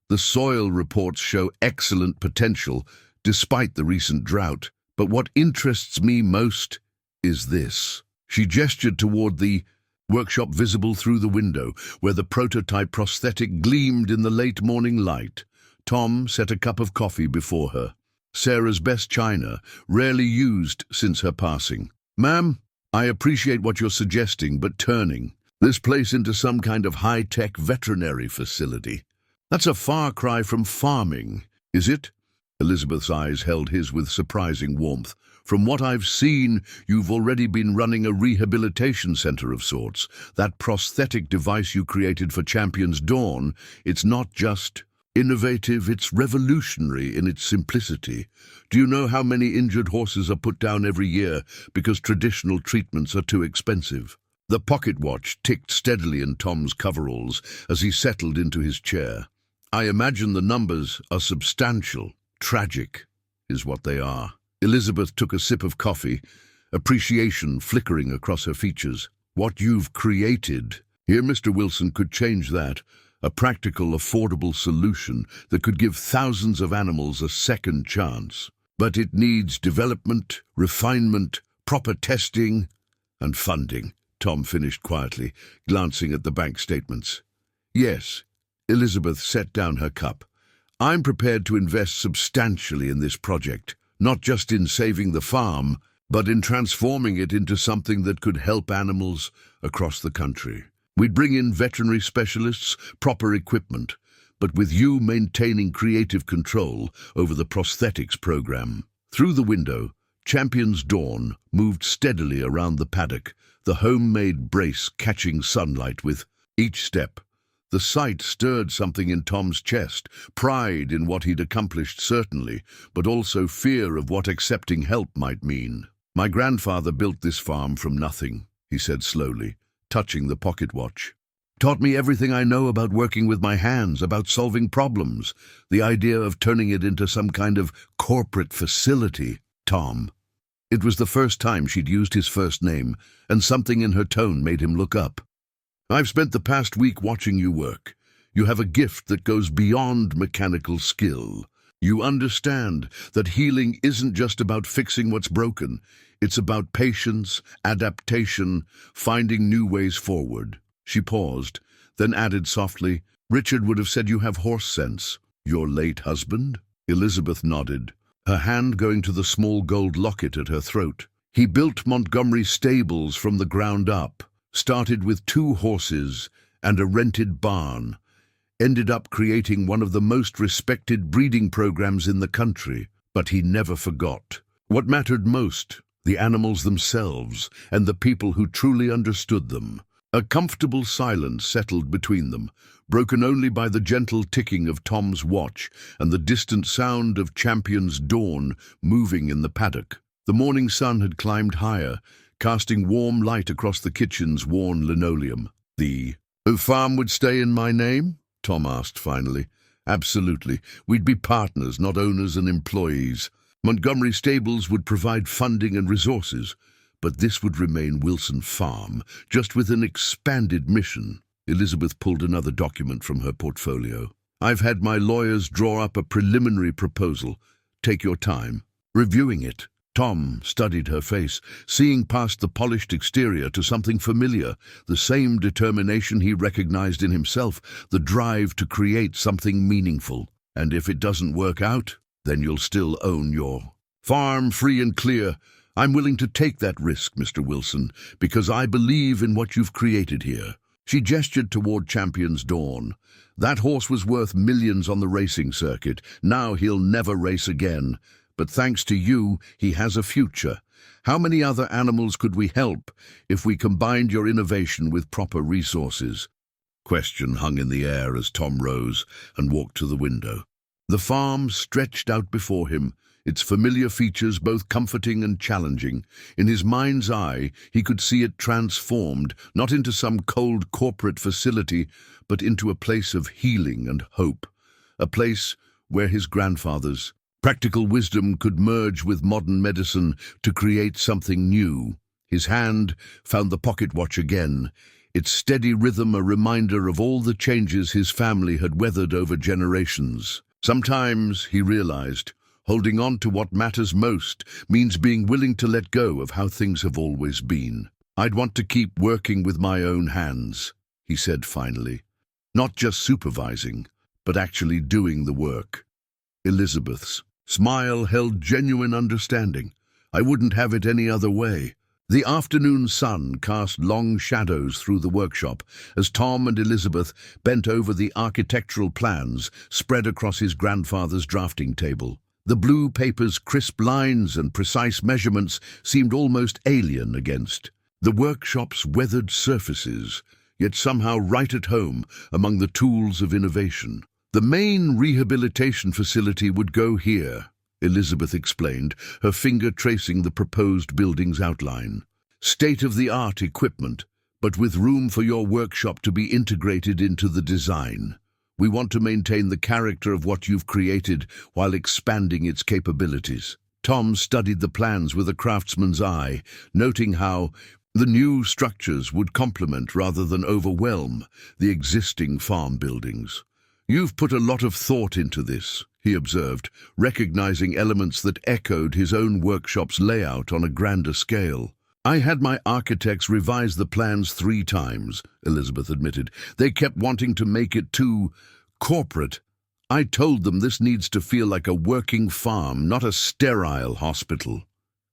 "The soil reports show excellent potential, despite the recent drought. But what interests me most is this." She gestured toward the workshop visible through the window, where the prototype prosthetic gleamed in the late morning light. Tom set a cup of coffee before her. Sarah's best china, rarely used since her passing. "Ma'am, I appreciate what you're suggesting, but turning this place into some kind of high-tech veterinary facility, that's a far cry from farming, is it?" Elizabeth's eyes held his with surprising warmth. "From what I've seen, you've already been running a rehabilitation center of sorts. That prosthetic device you created for Champion's Dawn, it's not just innovative, it's revolutionary in its simplicity. Do you know how many injured horses are put down every year because traditional treatments are too expensive?" The pocket watch ticked steadily in Tom's coveralls as he settled into his chair. "I imagine the numbers are substantial. Tragic is what they are." Elizabeth took a sip of coffee, appreciation flickering across her features. "What you've created here, Mr. Wilson, could change that. A practical, affordable solution that could give thousands of animals a second chance. But it needs development, refinement, proper testing, and funding," Tom finished quietly, glancing at the bank statements. "Yes," Elizabeth set down her cup. "I'm prepared to invest substantially in this project, not just in saving the farm, but in transforming it into something that could help animals across the country. We'd bring in veterinary specialists, proper equipment, but with you maintaining creative control over the prosthetics program." Through the window, Champion's Dawn moved steadily around the paddock, the homemade brace catching sunlight with each step. The sight stirred something in Tom's chest, pride in what he'd accomplished certainly, but also fear of what accepting help might mean. "My grandfather built this farm from nothing," he said slowly, touching the pocket watch. "Taught me everything I know about working with my hands, about solving problems. The idea of turning it into some kind of corporate facility." Tom. It was the first time she'd used his first name, and something in her tone made him look up. "I've spent the past week watching you work. You have a gift that goes beyond mechanical skill. You understand that healing isn't just about fixing what's broken. It's about patience, adaptation, finding new ways forward." She paused, then added softly, "Richard would have said you have horse sense." "Your late husband?" Elizabeth nodded, her hand going to the small gold locket at her throat. "He built Montgomery stables from the ground up. Started with 2 horses and a rented barn. Ended up creating one of the most respected breeding programs in the country. But he never forgot what mattered most, the animals themselves and the people who truly understood them." A comfortable silence settled between them, broken only by the gentle ticking of Tom's watch and the distant sound of Champion's Dawn moving in the paddock. The morning sun had climbed higher, casting warm light across the kitchen's worn linoleum. "The farm would stay in my name?" Tom asked finally. "Absolutely. We'd be partners, not owners and employees. Montgomery Stables would provide funding and resources, but this would remain Wilson Farm, just with an expanded mission." Elizabeth pulled another document from her portfolio. "I've had my lawyers draw up a preliminary proposal. Take your time reviewing it." Tom studied her face, seeing past the polished exterior to something familiar, the same determination he recognized in himself, the drive to create something meaningful. "And if it doesn't work out, then you'll still own your farm free and clear. I'm willing to take that risk, Mr. Wilson, because I believe in what you've created here." She gestured toward Champion's Dawn. "That horse was worth millions on the racing circuit. Now he'll never race again. But thanks to you, he has a future. How many other animals could we help if we combined your innovation with proper resources?" Question hung in the air as Tom rose and walked to the window. The farm stretched out before him, its familiar features both comforting and challenging. In his mind's eye, he could see it transformed, not into some cold corporate facility, but into a place of healing and hope. a place where his grandfather's practical wisdom could merge with modern medicine to create something new. His hand found the pocket watch again, its steady rhythm a reminder of all the changes his family had weathered over generations. Sometimes, he realized, holding on to what matters most means being willing to let go of how things have always been. "I'd want to keep working with my own hands," he said finally. "Not just supervising, but actually doing the work." Elizabeth's smile held genuine understanding. "I wouldn't have it any other way." The afternoon sun cast long shadows through the workshop as Tom and Elizabeth bent over the architectural plans spread across his grandfather's drafting table. The blue paper's crisp lines and precise measurements seemed almost alien against the workshop's weathered surfaces, yet somehow right at home among the tools of innovation. "The main rehabilitation facility would go here," Elizabeth explained, her finger tracing the proposed building's outline. "State-of-the-art equipment, but with room for your workshop to be integrated into the design. We want to maintain the character of what you've created while expanding its capabilities." Tom studied the plans with a craftsman's eye, noting how the new structures would complement rather than overwhelm the existing farm buildings. "You've put a lot of thought into this," he observed, recognizing elements that echoed his own workshop's layout on a grander scale. "I had my architects revise the plans 3 times, Elizabeth admitted. "They kept wanting to make it too corporate. I told them this needs to feel like a working farm, not a sterile hospital."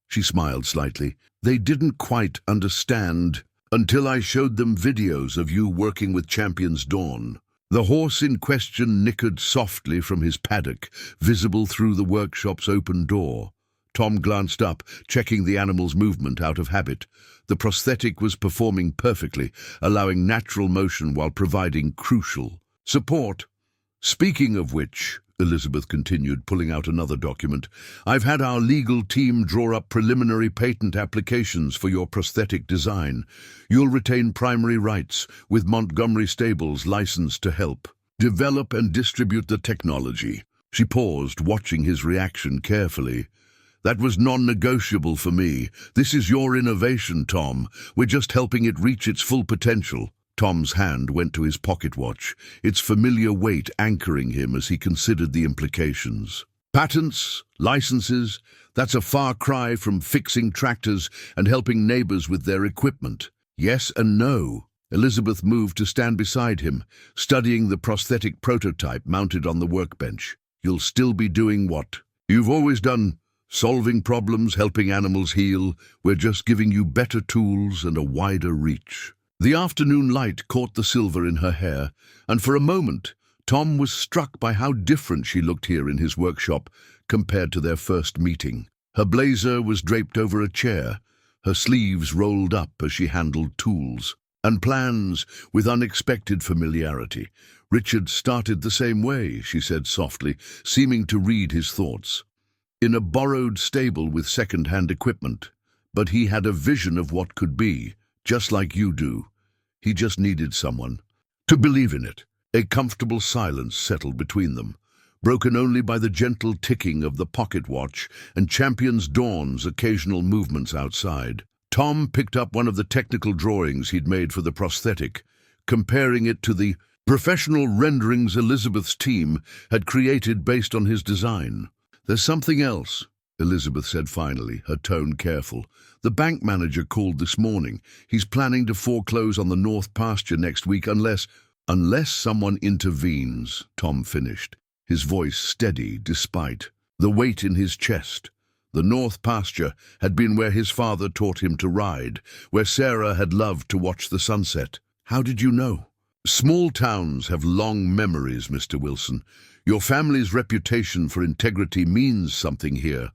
She smiled slightly. "They didn't quite understand until I showed them videos of you working with Champion's Dawn." The horse in question nickered softly from his paddock, visible through the workshop's open door. Tom glanced up, checking the animal's movement out of habit. The prosthetic was performing perfectly, allowing natural motion while providing crucial support. "Speaking of which," Elizabeth continued, pulling out another document, "I've had our legal team draw up preliminary patent applications for your prosthetic design. You'll retain primary rights, with Montgomery Stables licensed to help develop and distribute the technology." She paused, watching his reaction carefully. "That was non-negotiable for me. This is your innovation, Tom. We're just helping it reach its full potential." Tom's hand went to his pocket watch, its familiar weight anchoring him as he considered the implications. "Patents, licenses, that's a far cry from fixing tractors and helping neighbors with their equipment." "Yes and no." Elizabeth moved to stand beside him, studying the prosthetic prototype mounted on the workbench. "You'll still be doing what you've always done, solving problems, helping animals heal. We're just giving you better tools and a wider reach." The afternoon light caught the silver in her hair, and for a moment Tom was struck by how different she looked here in his workshop compared to their first meeting. Her blazer was draped over a chair, her sleeves rolled up as she handled tools and plans with unexpected familiarity. "Richard started the same way," she said softly, seeming to read his thoughts. "In a borrowed stable with second-hand equipment. But he had a vision of what could be, just like you do. He just needed someone to believe in it." A comfortable silence settled between them, broken only by the gentle ticking of the pocket watch and Champion's Dawn's occasional movements outside. Tom picked up one of the technical drawings he'd made for the prosthetic, comparing it to the professional renderings Elizabeth's team had created based on his design. "There's something else," Elizabeth said finally, her tone careful. "The bank manager called this morning. He's planning to foreclose on the North Pasture next week unless someone intervenes," Tom finished, his voice steady despite the weight in his chest. The North Pasture had been where his father taught him to ride, where Sarah had loved to watch the sunset. "How did you know?" "Small towns have long memories, Mr. Wilson. Your family's reputation for integrity means something here.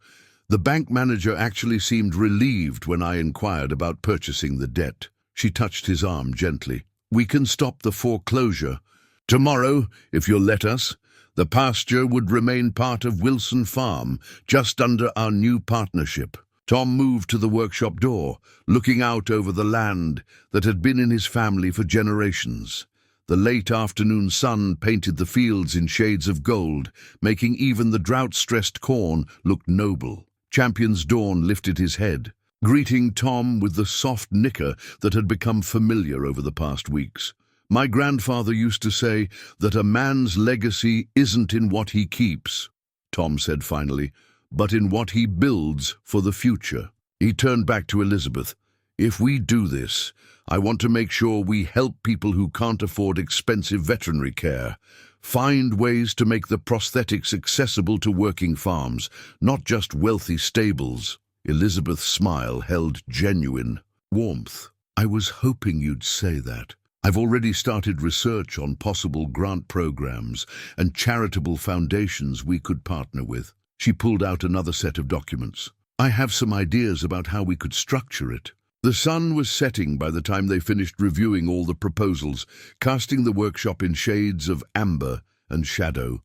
The bank manager actually seemed relieved when I inquired about purchasing the debt." She touched his arm gently. "We can stop the foreclosure tomorrow, if you'll let us. The pasture would remain part of Wilson Farm, just under our new partnership." Tom moved to the workshop door, looking out over the land that had been in his family for generations. The late afternoon sun painted the fields in shades of gold, making even the drought-stressed corn look noble. Champion's Dawn lifted his head, greeting Tom with the soft nicker that had become familiar over the past weeks. My grandfather used to say that a man's legacy isn't in what he keeps, Tom said finally, but in what he builds for the future. He turned back to Elizabeth. If we do this, I want to make sure we help people who can't afford expensive veterinary care. Find ways to make the prosthetics accessible to working farms, not just wealthy stables. Elizabeth's smile held genuine warmth. I was hoping you'd say that. I've already started research on possible grant programs and charitable foundations we could partner with. She pulled out another set of documents. I have some ideas about how we could structure it. The sun was setting by the time they finished reviewing all the proposals, casting the workshop in shades of amber and shadow.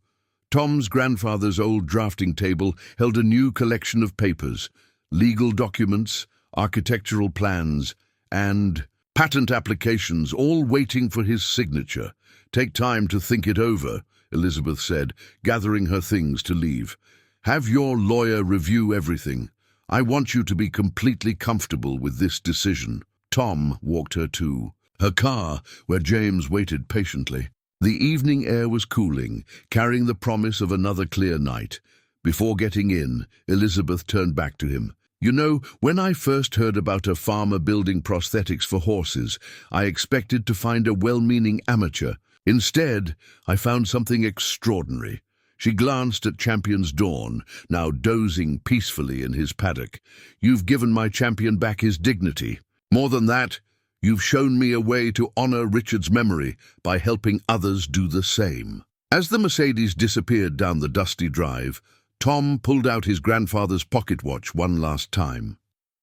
Tom's grandfather's old drafting table held a new collection of papers, legal documents, architectural plans, and patent applications, all waiting for his signature. Take time to think it over, Elizabeth said, gathering her things to leave. Have your lawyer review everything. I want you to be completely comfortable with this decision. Tom walked her to her car, where James waited patiently. The evening air was cooling, carrying the promise of another clear night. Before getting in, Elizabeth turned back to him. You know, when I first heard about a farmer building prosthetics for horses, I expected to find a well-meaning amateur. Instead, I found something extraordinary. She glanced at Champion's Dawn, now dozing peacefully in his paddock. You've given my champion back his dignity. More than that, you've shown me a way to honor Richard's memory by helping others do the same. As the Mercedes disappeared down the dusty drive, Tom pulled out his grandfather's pocket watch one last time.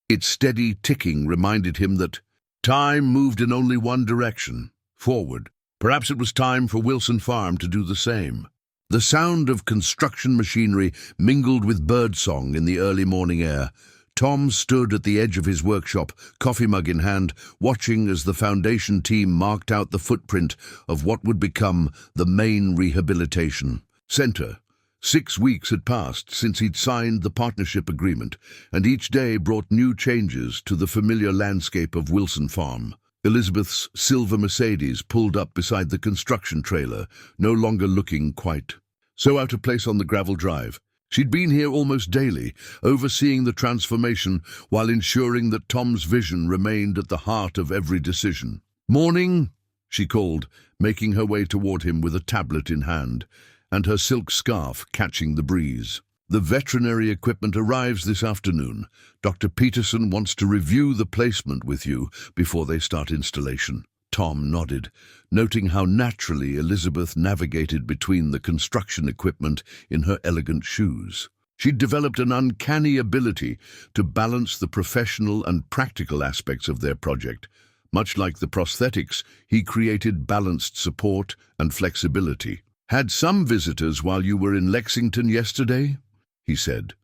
Its steady ticking reminded him that time moved in only one direction, forward. Perhaps it was time for Wilson Farm to do the same. The sound of construction machinery mingled with birdsong in the early morning air. Tom stood at the edge of his workshop, coffee mug in hand, watching as the foundation team marked out the footprint of what would become the main rehabilitation center. 6 weeks had passed since he'd signed the partnership agreement, and each day brought new changes to the familiar landscape of Wilson Farm. Elizabeth's silver Mercedes pulled up beside the construction trailer, no longer looking quite so out of place on the gravel drive. She'd been here almost daily, overseeing the transformation while ensuring that Tom's vision remained at the heart of every decision. "Morning," she called, making her way toward him with a tablet in hand, and her silk scarf catching the breeze. "The veterinary equipment arrives this afternoon. Dr. Peterson wants to review the placement with you before they start installation." Tom nodded, noting how naturally Elizabeth navigated between the construction equipment in her elegant shoes. She'd developed an uncanny ability to balance the professional and practical aspects of their project. Much like the prosthetics, he created balanced support and flexibility. "Had some visitors while you were in Lexington yesterday?" he said,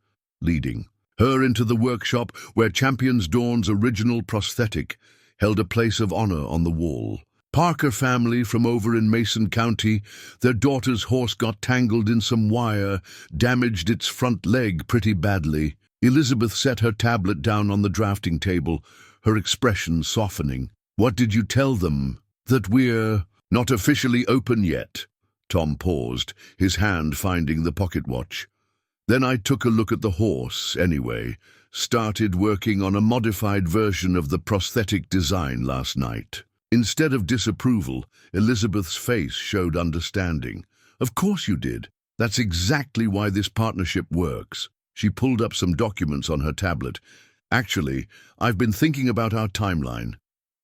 leading her into the workshop where Champion's Dawn's original prosthetic held a place of honor on the wall. "Parker family from over in Mason County. Their daughter's horse got tangled in some wire, damaged its front leg pretty badly." Elizabeth set her tablet down on the drafting table, her expression softening. "What did you tell them? That we're not officially open yet?" Tom paused, his hand finding the pocket watch. "Then I took a look at the horse, anyway. Started working on a modified version of the prosthetic design last night." Instead of disapproval, Elizabeth's face showed understanding. "Of course you did. That's exactly why this partnership works." She pulled up some documents on her tablet. "Actually, I've been thinking about our timeline.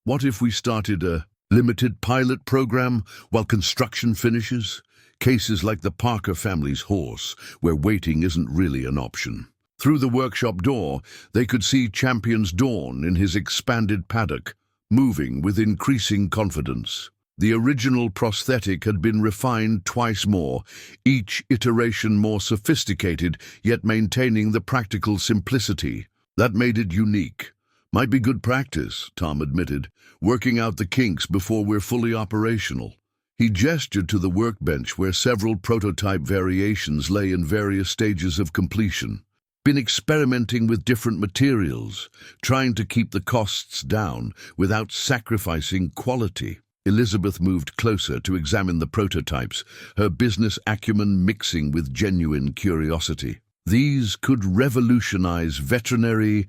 What if we started a limited pilot program while construction finishes? Cases like the Parker family's horse, where waiting isn't really an option." Through the workshop door, they could see Champion's Dawn in his expanded paddock, moving with increasing confidence. The original prosthetic had been refined twice more, each iteration more sophisticated, yet maintaining the practical simplicity. That made it unique. "Might be good practice," Tom admitted, "working out the kinks before we're fully operational." He gestured to the workbench where several prototype variations lay in various stages of completion. Been experimenting with different materials, trying to keep the costs down without sacrificing quality. Elizabeth moved closer to examine the prototypes, her business acumen mixing with genuine curiosity. These could revolutionize veterinary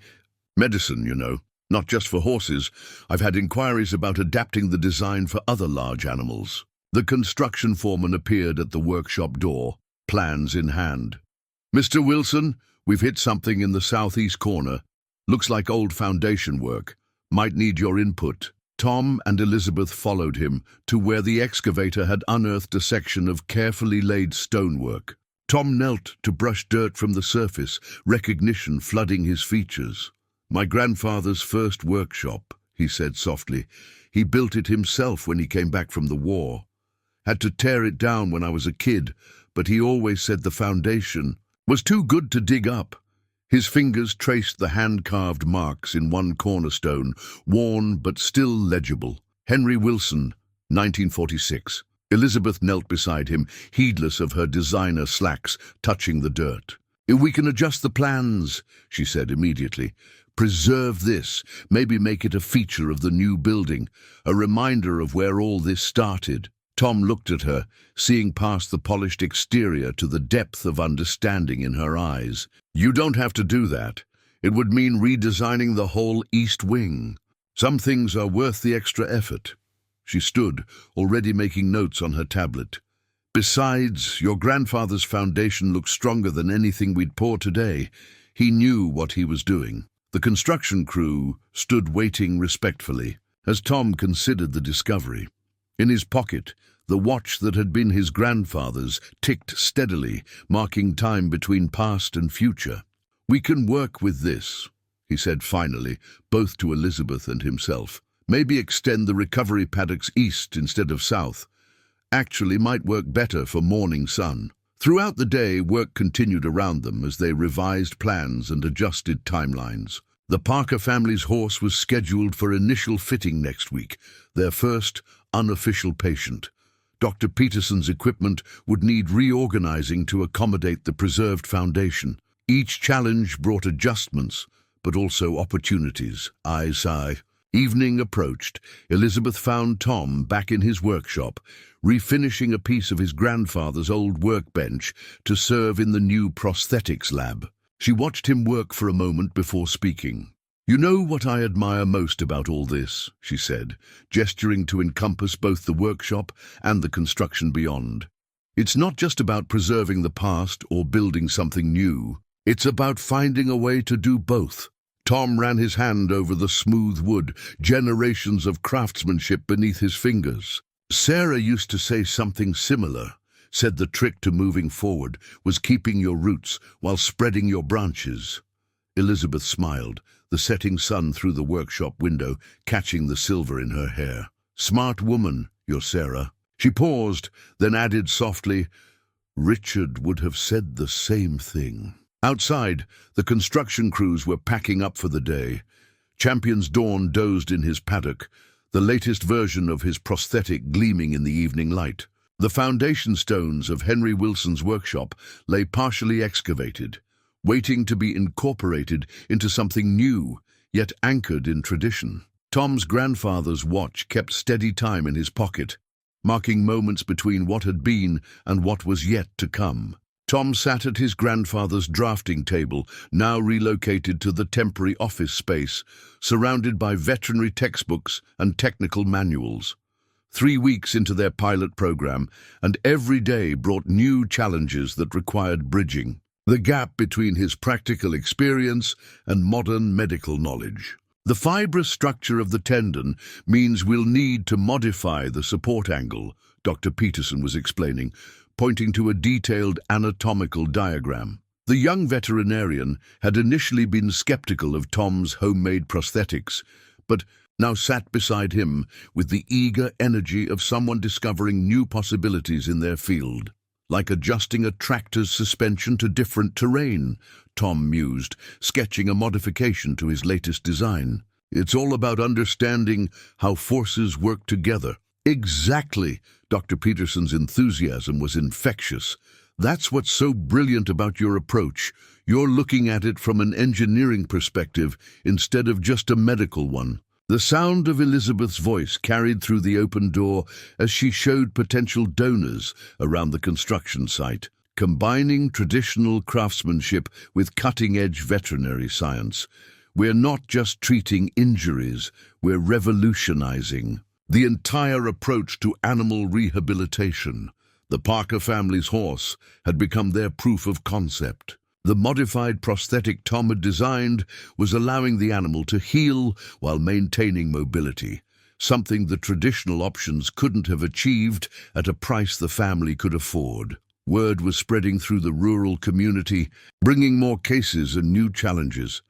medicine, you know. Not just for horses. I've had inquiries about adapting the design for other large animals. The construction foreman appeared at the workshop door, plans in hand. "Mr. Wilson, we've hit something in the southeast corner. Looks like old foundation work. Might need your input." Tom and Elizabeth followed him to where the excavator had unearthed a section of carefully laid stonework. Tom knelt to brush dirt from the surface, recognition flooding his features. "My grandfather's first workshop," he said softly. "He built it himself when he came back from the war. Had to tear it down when I was a kid, but he always said the foundation was too good to dig up." His fingers traced the hand-carved marks in one cornerstone, worn but still legible. "Henry Wilson, 1946. Elizabeth knelt beside him, heedless of her designer slacks touching the dirt. "We can adjust the plans," she said immediately. "Preserve this, maybe make it a feature of the new building, a reminder of where all this started." Tom looked at her, seeing past the polished exterior to the depth of understanding in her eyes. "You don't have to do that. It would mean redesigning the whole east wing. Some things are worth the extra effort." She stood, already making notes on her tablet. "Besides, your grandfather's foundation looks stronger than anything we'd pour today." He knew what he was doing. The construction crew stood waiting respectfully as Tom considered the discovery. In his pocket, the watch that had been his grandfather's ticked steadily, marking time between past and future. "We can work with this," he said finally, both to Elizabeth and himself. "Maybe extend the recovery paddocks east instead of south. Actually might work better for morning sun." Throughout the day, work continued around them as they revised plans and adjusted timelines. The Parker family's horse was scheduled for initial fitting next week, their first unofficial patient. Dr. Peterson's equipment would need reorganizing to accommodate the preserved foundation. Each challenge brought adjustments, but also opportunities. Sigh. Evening approached. Elizabeth found Tom back in his workshop, refinishing a piece of his grandfather's old workbench to serve in the new prosthetics lab. She watched him work for a moment before speaking. "You know what I admire most about all this," she said, gesturing to encompass both the workshop and the construction beyond. "It's not just about preserving the past or building something new. It's about finding a way to do both." Tom ran his hand over the smooth wood, generations of craftsmanship beneath his fingers. "Sarah used to say something similar, said the trick to moving forward was keeping your roots while spreading your branches." Elizabeth smiled, the setting sun through the workshop window catching the silver in her hair. "Smart woman, your Sarah." She paused, then added softly, "Richard would have said the same thing." Outside, the construction crews were packing up for the day. Champion's Dawn dozed in his paddock, the latest version of his prosthetic gleaming in the evening light. The foundation stones of Henry Wilson's workshop lay partially excavated, waiting to be incorporated into something new, yet anchored in tradition. Tom's grandfather's watch kept steady time in his pocket, marking moments between what had been and what was yet to come. Tom sat at his grandfather's drafting table, now relocated to the temporary office space, surrounded by veterinary textbooks and technical manuals. 3 weeks into their pilot program, and every day brought new challenges that required bridging the gap between his practical experience and modern medical knowledge. "The fibrous structure of the tendon means we'll need to modify the support angle," Dr. Peterson was explaining, pointing to a detailed anatomical diagram. The young veterinarian had initially been skeptical of Tom's homemade prosthetics, but now sat beside him with the eager energy of someone discovering new possibilities in their field. "Like adjusting a tractor's suspension to different terrain," Tom mused, sketching a modification to his latest design. "It's all about understanding how forces work together." Exactly. Dr. Peterson's enthusiasm was infectious. That's what's so brilliant about your approach. You're looking at it from an engineering perspective instead of just a medical one. The sound of Elizabeth's voice carried through the open door as she showed potential donors around the construction site, combining traditional craftsmanship with cutting-edge veterinary science. We're not just treating injuries, we're revolutionizing the entire approach to animal rehabilitation. The Parker family's horse had become their proof of concept. The modified prosthetic Tom had designed was allowing the animal to heal while maintaining mobility, something the traditional options couldn't have achieved at a price the family could afford. Word was spreading through the rural community, bringing more cases and new challenges.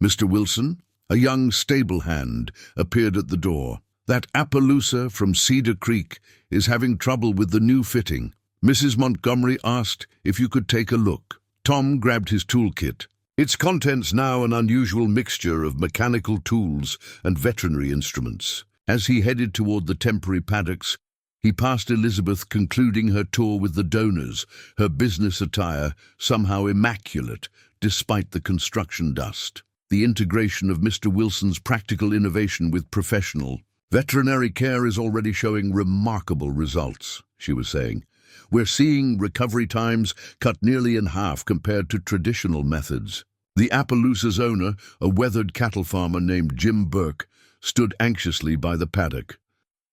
Mr. Wilson, a young stable hand, appeared at the door. That Appaloosa from Cedar Creek is having trouble with the new fitting. Mrs. Montgomery asked if you could take a look. Tom grabbed his toolkit. Its contents now an unusual mixture of mechanical tools and veterinary instruments. As he headed toward the temporary paddocks, he passed Elizabeth, concluding her tour with the donors, her business attire somehow immaculate despite the construction dust. The integration of Mr. Wilson's practical innovation with professional veterinary care is already showing remarkable results, she was saying. We're seeing recovery times cut nearly in half compared to traditional methods. The Appaloosa's owner, a weathered cattle farmer named Jim Burke, stood anxiously by the paddock.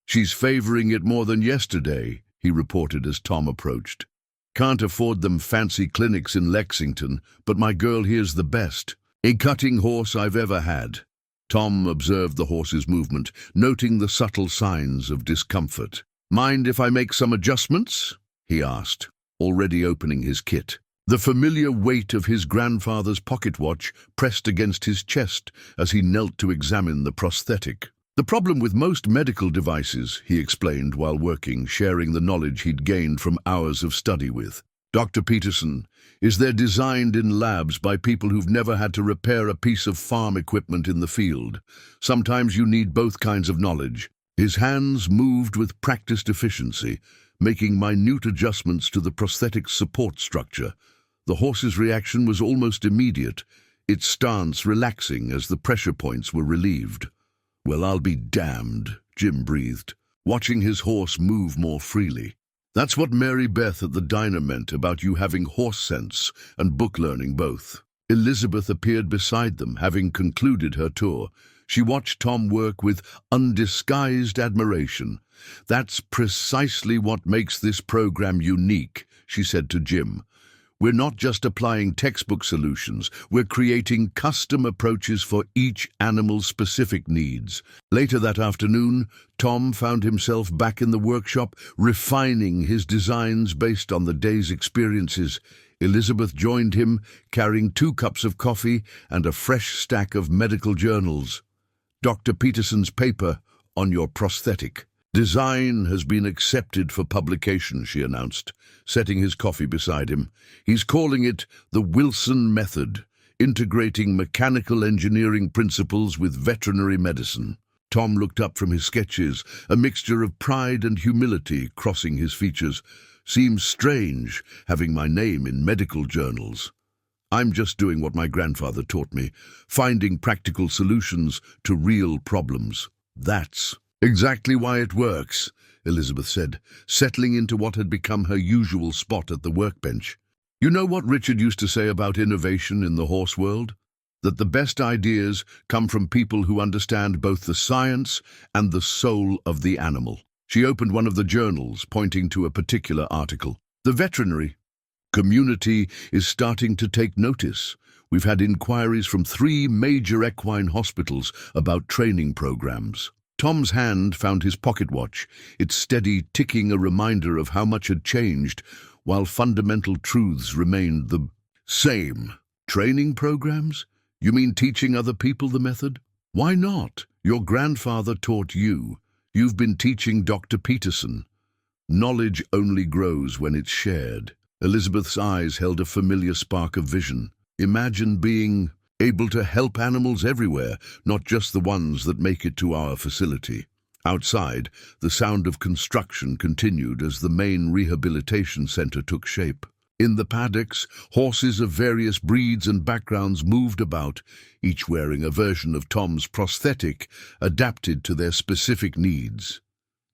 She's favoring it more than yesterday, he reported as Tom approached. Can't afford them fancy clinics in Lexington, but my girl here's the best. A cutting horse I've ever had. Tom observed the horse's movement, noting the subtle signs of discomfort. Mind if I make some adjustments? He asked, already opening his kit. The familiar weight of his grandfather's pocket watch pressed against his chest as he knelt to examine the prosthetic. The problem with most medical devices, he explained while working, sharing the knowledge he'd gained from hours of study with Dr. Peterson, is they're designed in labs by people who've never had to repair a piece of farm equipment in the field. Sometimes you need both kinds of knowledge. His hands moved with practiced efficiency, making minute adjustments to the prosthetic's support structure. The horse's reaction was almost immediate, its stance relaxing as the pressure points were relieved. Well, I'll be damned, Jim breathed, watching his horse move more freely. That's what Mary Beth at the diner meant about you having horse sense and book learning both. Elizabeth appeared beside them, having concluded her tour. She watched Tom work with undisguised admiration. That's precisely what makes this program unique, she said to Jim. We're not just applying textbook solutions, we're creating custom approaches for each animal's specific needs. Later that afternoon, Tom found himself back in the workshop, refining his designs based on the day's experiences. Elizabeth joined him, carrying 2 cups of coffee and a fresh stack of medical journals. Dr. Peterson's paper on your prosthetic design has been accepted for publication, she announced, setting his coffee beside him. He's calling it the Wilson Method, integrating mechanical engineering principles with veterinary medicine. Tom looked up from his sketches, a mixture of pride and humility crossing his features. Seems strange, having my name in medical journals. I'm just doing what my grandfather taught me, finding practical solutions to real problems. That's exactly why it works, Elizabeth said, settling into what had become her usual spot at the workbench. You know what Richard used to say about innovation in the horse world? That the best ideas come from people who understand both the science and the soul of the animal. She opened one of the journals, pointing to a particular article. The veterinary community is starting to take notice. We've had inquiries from 3 major equine hospitals about training programs. Tom's hand found his pocket watch, its steady ticking a reminder of how much had changed, while fundamental truths remained the same. Training programs? You mean teaching other people the method? Why not? Your grandfather taught you. You've been teaching Dr. Peterson. Knowledge only grows when it's shared. Elizabeth's eyes held a familiar spark of vision. Imagine being able to help animals everywhere, not just the ones that make it to our facility. Outside, the sound of construction continued as the main rehabilitation center took shape. In the paddocks, horses of various breeds and backgrounds moved about, each wearing a version of Tom's prosthetic, adapted to their specific needs.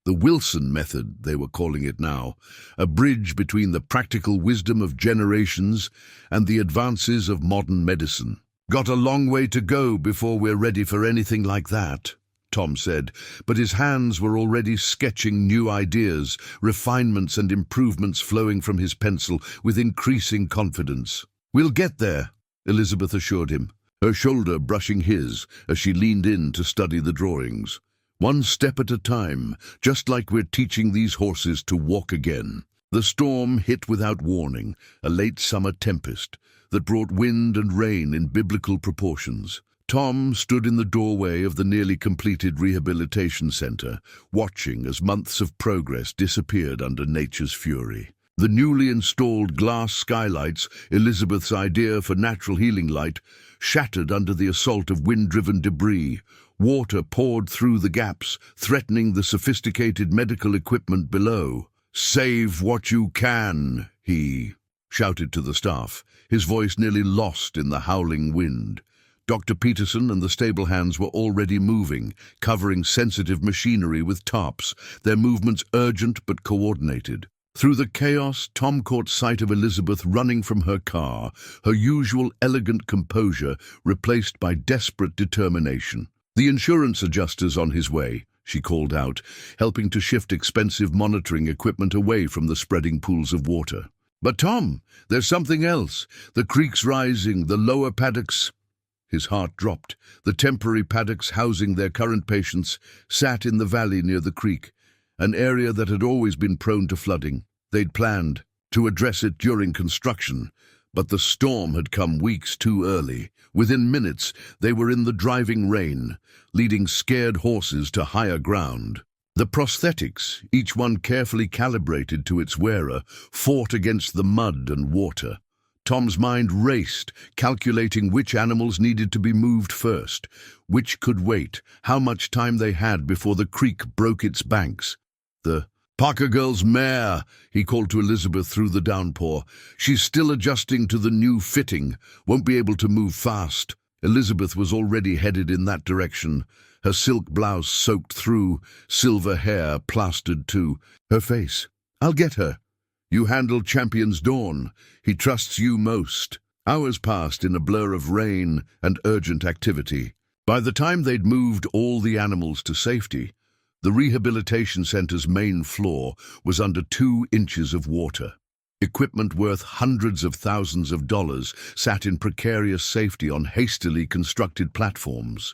The Wilson method, they were calling it now, a bridge between the practical wisdom of generations and the advances of modern medicine. "Got a long way to go before we're ready for anything like that," Tom said, but his hands were already sketching new ideas, refinements and improvements flowing from his pencil with increasing confidence. "We'll get there," Elizabeth assured him, her shoulder brushing his as she leaned in to study the drawings. "One step at a time, just like we're teaching these horses to walk again." The storm hit without warning, a late summer tempest that brought wind and rain in biblical proportions. Tom stood in the doorway of the nearly completed rehabilitation center, watching as months of progress disappeared under nature's fury. The newly installed glass skylights, Elizabeth's idea for natural healing light, shattered under the assault of wind-driven debris. Water poured through the gaps, threatening the sophisticated medical equipment below. "Save what you can," he shouted to the staff, his voice nearly lost in the howling wind. Dr. Peterson and the stable hands were already moving, covering sensitive machinery with tarps, their movements urgent but coordinated. Through the chaos, Tom caught sight of Elizabeth running from her car, her usual elegant composure replaced by desperate determination. "The insurance adjuster's on his way," she called out, helping to shift expensive monitoring equipment away from the spreading pools of water. "But Tom, there's something else. The creek's rising, the lower paddocks—" His heart dropped. The temporary paddocks housing their current patients sat in the valley near the creek, an area that had always been prone to flooding. They'd planned to address it during construction, but the storm had come weeks too early. Within minutes, they were in the driving rain, leading scared horses to higher ground. The prosthetics, each one carefully calibrated to its wearer, fought against the mud and water. Tom's mind raced, calculating which animals needed to be moved first, which could wait, how much time they had before the creek broke its banks. "The Parker girl's mare," he called to Elizabeth through the downpour. "She's still adjusting to the new fitting, won't be able to move fast." Elizabeth was already headed in that direction, her silk blouse soaked through, silver hair plastered to her face. "I'll get her. You handle Champion's Dawn. He trusts you most." Hours passed in a blur of rain and urgent activity. By the time they'd moved all the animals to safety, the rehabilitation center's main floor was under 2 inches of water. Equipment worth hundreds of thousands of dollars sat in precarious safety on hastily constructed platforms.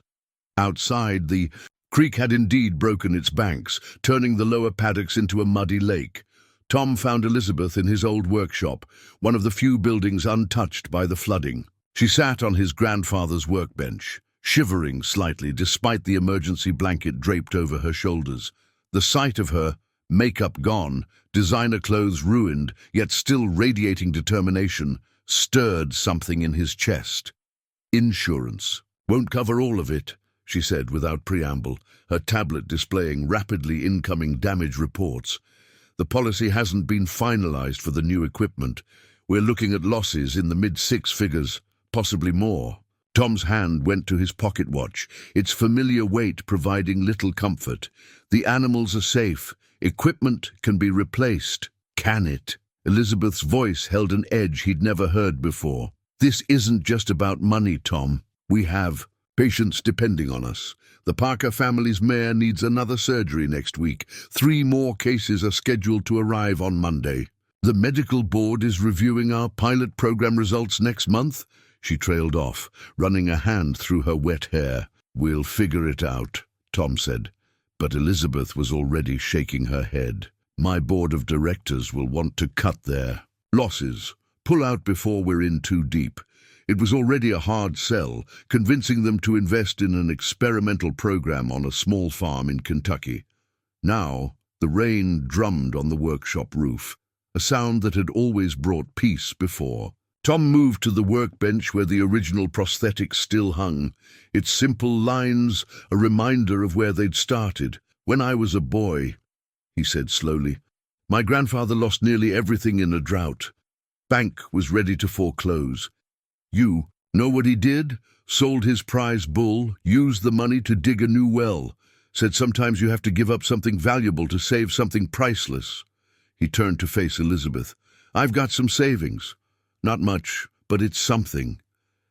Outside, the creek had indeed broken its banks, turning the lower paddocks into a muddy lake. Tom found Elizabeth in his old workshop, one of the few buildings untouched by the flooding. She sat on his grandfather's workbench, shivering slightly despite the emergency blanket draped over her shoulders. The sight of her, makeup gone, designer clothes ruined, yet still radiating determination, stirred something in his chest. "Insurance won't cover all of it," she said without preamble, her tablet displaying rapidly incoming damage reports. "The policy hasn't been finalized for the new equipment. We're looking at losses in the mid-6 figures, possibly more." Tom's hand went to his pocket watch, its familiar weight providing little comfort. "The animals are safe. Equipment can be replaced." "Can it?" Elizabeth's voice held an edge he'd never heard before. "This isn't just about money, Tom. We have patients depending on us. The Parker family's mare needs another surgery next week. 3 more cases are scheduled to arrive on Monday. The medical board is reviewing our pilot program results next month." She trailed off, running a hand through her wet hair. "We'll figure it out," Tom said, but Elizabeth was already shaking her head. "My board of directors will want to cut their losses, pull out before we're in too deep." It was already a hard sell, convincing them to invest in an experimental program on a small farm in Kentucky. Now, the rain drummed on the workshop roof, a sound that had always brought peace before. Tom moved to the workbench where the original prosthetic still hung, its simple lines a reminder of where they'd started, When I was a boy, he said slowly, my grandfather lost nearly everything in a drought. Bank was ready to foreclose. You know what he did? Sold his prize bull, used the money to dig a new well. Said sometimes you have to give up something valuable to save something priceless. He turned to face Elizabeth. I've got some savings. Not much, but it's something.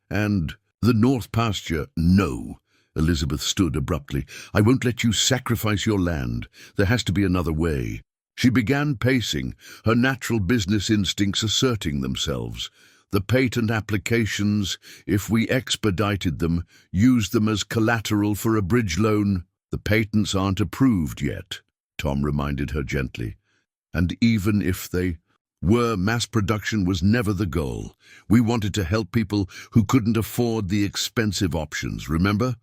And the north pasture, no. Elizabeth stood abruptly. I won't let you sacrifice your land. There has to be another way. She began pacing, her natural business instincts asserting themselves. The patent applications, if we expedited them, used them as collateral for a bridge loan. The patents aren't approved yet, Tom reminded her gently. And even if they were, mass production was never the goal. We wanted to help people who couldn't afford the expensive options, remember?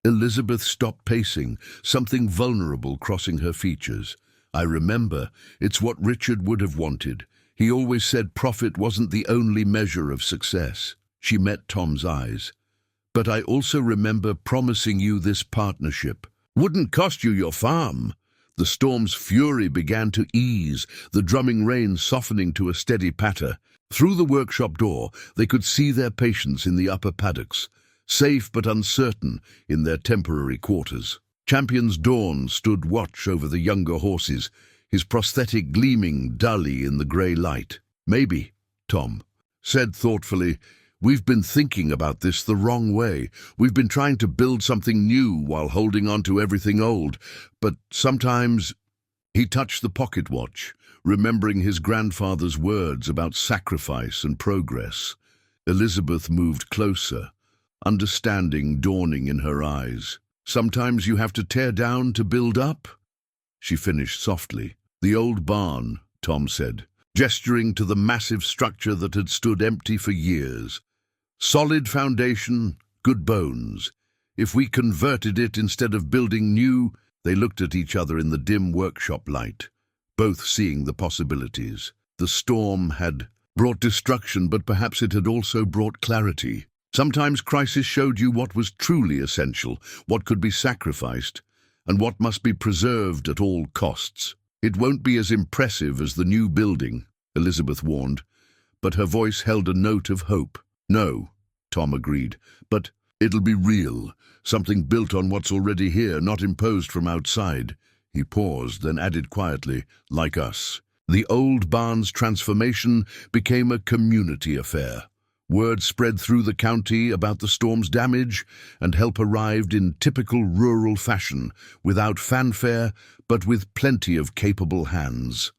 Elizabeth stopped pacing, something vulnerable crossing her features. I remember. It's what Richard would have wanted. He always said profit wasn't the only measure of success. She met Tom's eyes. But I also remember promising you this partnership. Wouldn't cost you your farm. The storm's fury began to ease, the drumming rain softening to a steady patter. Through the workshop door, they could see their patients in the upper paddocks, safe but uncertain in their temporary quarters. Champion's Dawn stood watch over the younger horses, his prosthetic gleaming dully in the grey light. Maybe, Tom said thoughtfully, we've been thinking about this the wrong way. We've been trying to build something new while holding on to everything old. But sometimes he touched the pocket watch, remembering his grandfather's words about sacrifice and progress. Elizabeth moved closer, understanding dawning in her eyes. Sometimes you have to tear down to build up, she finished softly. The old barn, Tom said, gesturing to the massive structure that had stood empty for years. Solid foundation, good bones. If we converted it instead of building new, they looked at each other in the dim workshop light, both seeing the possibilities. The storm had brought destruction, but perhaps it had also brought clarity. Sometimes crisis showed you what was truly essential, what could be sacrificed, and what must be preserved at all costs. It won't be as impressive as the new building, Elizabeth warned, but her voice held a note of hope. No, Tom agreed, but it'll be real, something built on what's already here, not imposed from outside. He paused, then added quietly, like us. The old barn's transformation became a community affair. Word spread through the county about the storm's damage, and help arrived in typical rural fashion, without fanfare, but with plenty of capable hands.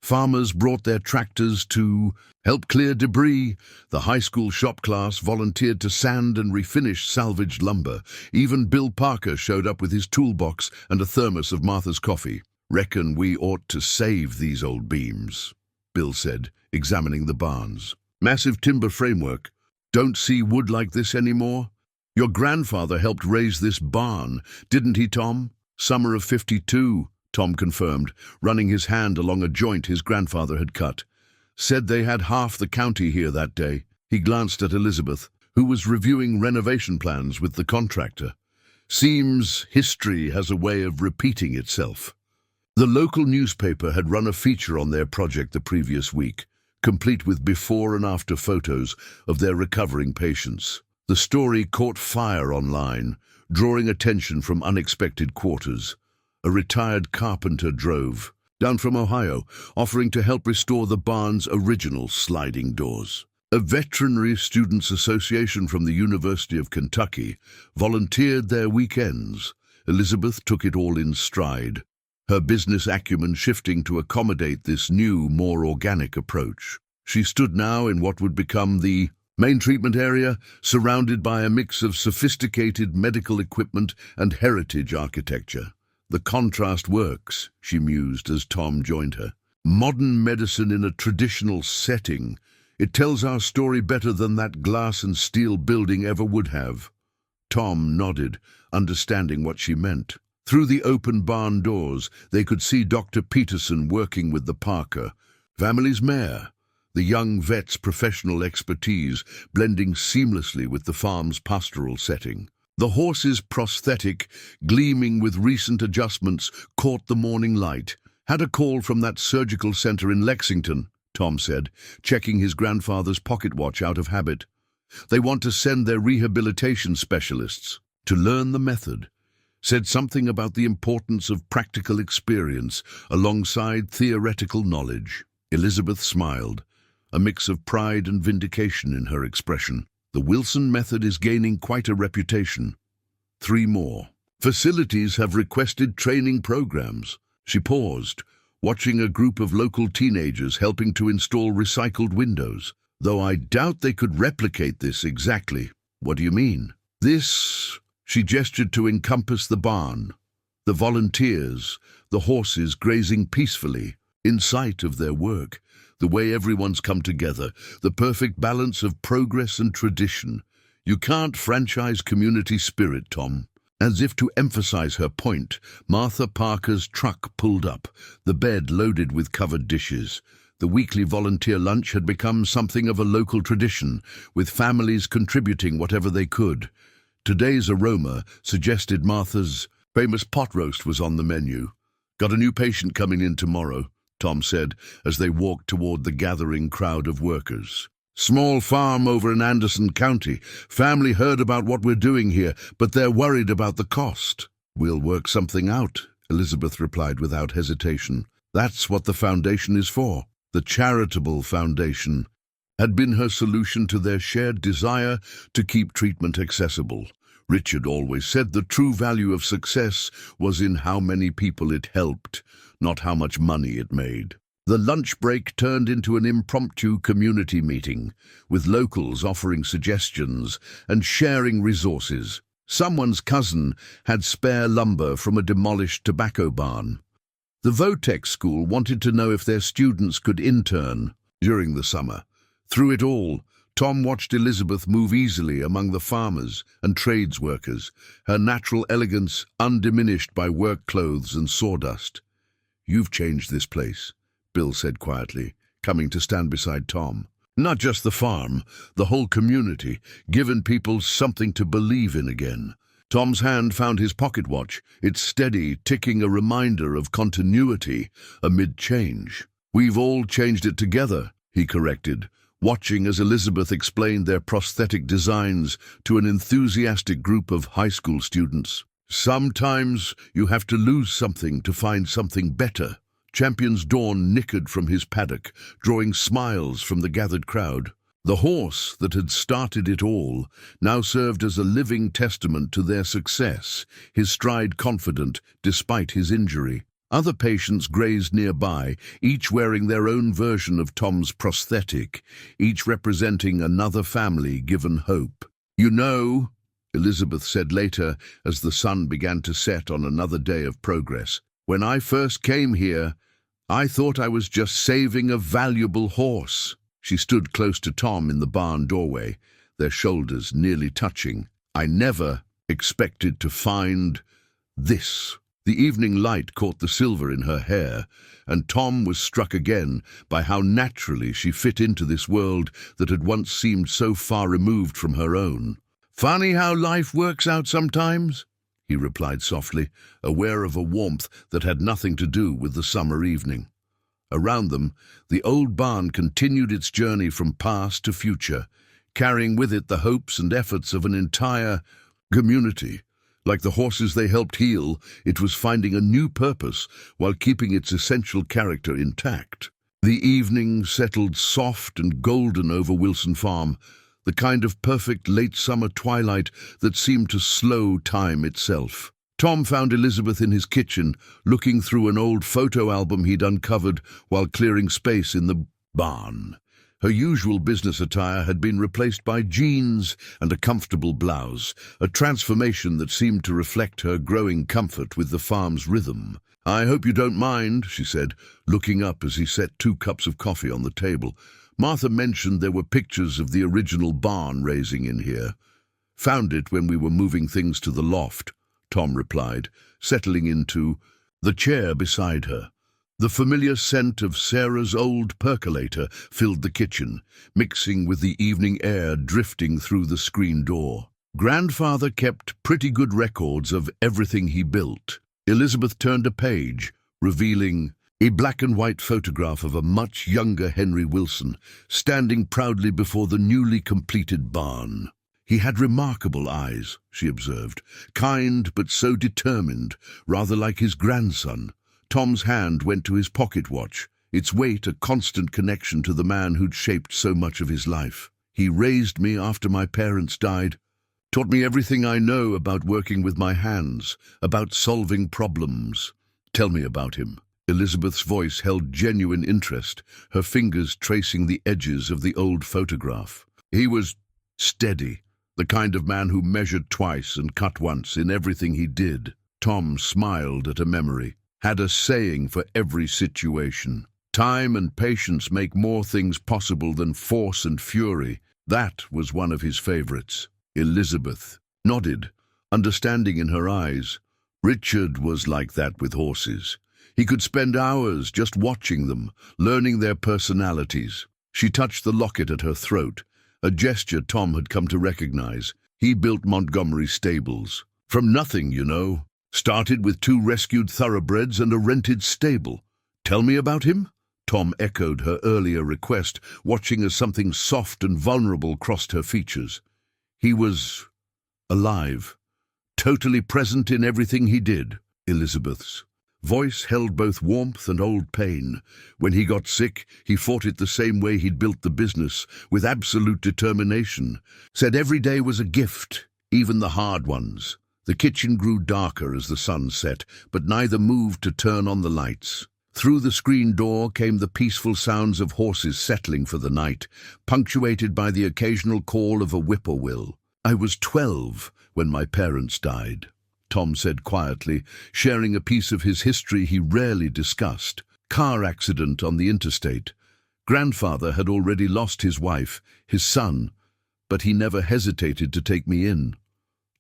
Farmers brought their tractors to help clear debris. The high school shop class volunteered to sand and refinish salvaged lumber. Even Bill Parker showed up with his toolbox and a thermos of Martha's coffee. Reckon we ought to save these old beams, Bill said, examining the barns. Massive timber framework. Don't see wood like this anymore? Your grandfather helped raise this barn, didn't he, Tom? Summer of '52, Tom confirmed, running his hand along a joint his grandfather had cut. Said they had half the county here that day. He glanced at Elizabeth, who was reviewing renovation plans with the contractor. Seems history has a way of repeating itself. The local newspaper had run a feature on their project the previous week, complete with before and after photos of their recovering patients. The story caught fire online, drawing attention from unexpected quarters. A retired carpenter drove down from Ohio, offering to help restore the barn's original sliding doors. A veterinary students' association from the University of Kentucky volunteered their weekends. Elizabeth took it all in stride, her business acumen shifting to accommodate this new, more organic approach. She stood now in what would become the main treatment area, surrounded by a mix of sophisticated medical equipment and heritage architecture. The contrast works, she mused as Tom joined her. Modern medicine in a traditional setting. It tells our story better than that glass and steel building ever would have. Tom nodded, understanding what she meant. Through the open barn doors, they could see Dr. Peterson working with the Parker family's mare, the young vet's professional expertise blending seamlessly with the farm's pastoral setting. The horse's prosthetic, gleaming with recent adjustments, caught the morning light. "Had a call from that surgical center in Lexington," Tom said, checking his grandfather's pocket watch out of habit. "They want to send their rehabilitation specialists to learn the method." Said something about the importance of practical experience alongside theoretical knowledge. Elizabeth smiled, a mix of pride and vindication in her expression. The Wilson method is gaining quite a reputation. 3 more. Facilities have requested training programs. She paused, watching a group of local teenagers helping to install recycled windows. "Though I doubt they could replicate this exactly." "What do you mean?" "This," she gestured to encompass the barn, the volunteers, the horses grazing peacefully, in sight of their work, the way everyone's come together, the perfect balance of progress and tradition. You can't franchise community spirit, Tom." As if to emphasize her point, Martha Parker's truck pulled up, the bed loaded with covered dishes. The weekly volunteer lunch had become something of a local tradition, with families contributing whatever they could. Today's aroma suggested Martha's famous pot roast was on the menu. "Got a new patient coming in tomorrow," Tom said, as they walked toward the gathering crowd of workers. "Small farm over in Anderson County. Family heard about what we're doing here, but they're worried about the cost." "We'll work something out," Elizabeth replied without hesitation. "That's what the foundation is for." The charitable foundation had been her solution to their shared desire to keep treatment accessible. Richard always said the true value of success was in how many people it helped, not how much money it made. The lunch break turned into an impromptu community meeting, with locals offering suggestions and sharing resources. Someone's cousin had spare lumber from a demolished tobacco barn. The Votech school wanted to know if their students could intern during the summer. Through it all, Tom watched Elizabeth move easily among the farmers and trades workers, her natural elegance undiminished by work clothes and sawdust. "You've changed this place," Bill said quietly, coming to stand beside Tom. "Not just the farm, the whole community, given people something to believe in again." Tom's hand found his pocket watch, its steady, ticking a reminder of continuity amid change. "We've all changed it together," he corrected, watching as Elizabeth explained their prosthetic designs to an enthusiastic group of high school students. "Sometimes you have to lose something to find something better." Champion's Dawn nickered from his paddock, drawing smiles from the gathered crowd. The horse that had started it all now served as a living testament to their success, his stride confident despite his injury. Other patients grazed nearby, each wearing their own version of Tom's prosthetic, each representing another family given hope. "You know," Elizabeth said later as the sun began to set on another day of progress, "when I first came here, I thought I was just saving a valuable horse." She stood close to Tom in the barn doorway, their shoulders nearly touching. "I never expected to find this." The evening light caught the silver in her hair, and Tom was struck again by how naturally she fit into this world that had once seemed so far removed from her own. "Funny how life works out sometimes," he replied softly, aware of a warmth that had nothing to do with the summer evening. Around them, the old barn continued its journey from past to future, carrying with it the hopes and efforts of an entire community. Like the horses they helped heal, it was finding a new purpose while keeping its essential character intact. The evening settled soft and golden over Wilson Farm, the kind of perfect late summer twilight that seemed to slow time itself. Tom found Elizabeth in his kitchen, looking through an old photo album he'd uncovered while clearing space in the barn. Her usual business attire had been replaced by jeans and a comfortable blouse, a transformation that seemed to reflect her growing comfort with the farm's rhythm. "I hope you don't mind," she said, looking up as he set 2 cups of coffee on the table. "Martha mentioned there were pictures of the original barn raising in here." "Found it when we were moving things to the loft," Tom replied, settling into the chair beside her. The familiar scent of Sarah's old percolator filled the kitchen, mixing with the evening air drifting through the screen door. Grandfather kept pretty good records of everything he built. Elizabeth turned a page, revealing a black and white photograph of a much younger Henry Wilson standing proudly before the newly completed barn. He had remarkable eyes, she observed, kind but so determined, rather like his grandson. Tom's hand went to his pocket watch, its weight a constant connection to the man who'd shaped so much of his life. He raised me after my parents died, taught me everything I know about working with my hands, about solving problems. Tell me about him. Elizabeth's voice held genuine interest, her fingers tracing the edges of the old photograph. He was steady, the kind of man who measured twice and cut once in everything he did. Tom smiled at a memory, had a saying for every situation. Time and patience make more things possible than force and fury. That was one of his favorites. Elizabeth nodded, understanding in her eyes. Richard was like that with horses. He could spend hours just watching them, learning their personalities. She touched the locket at her throat, a gesture Tom had come to recognize. He built Montgomery stables. From nothing, you know. Started with 2 rescued thoroughbreds and a rented stable. Tell me about him? Tom echoed her earlier request, watching as something soft and vulnerable crossed her features. He was alive, totally present in everything he did. Elizabeth's voice held both warmth and old pain. When he got sick, he fought it the same way he'd built the business, with absolute determination. Said every day was a gift, even the hard ones. The kitchen grew darker as the sun set, but neither moved to turn on the lights. Through the screen door came the peaceful sounds of horses settling for the night, punctuated by the occasional call of a whippoorwill. I was 12 when my parents died, Tom said quietly, sharing a piece of his history he rarely discussed. Car accident on the interstate. Grandfather had already lost his wife, his son, but he never hesitated to take me in.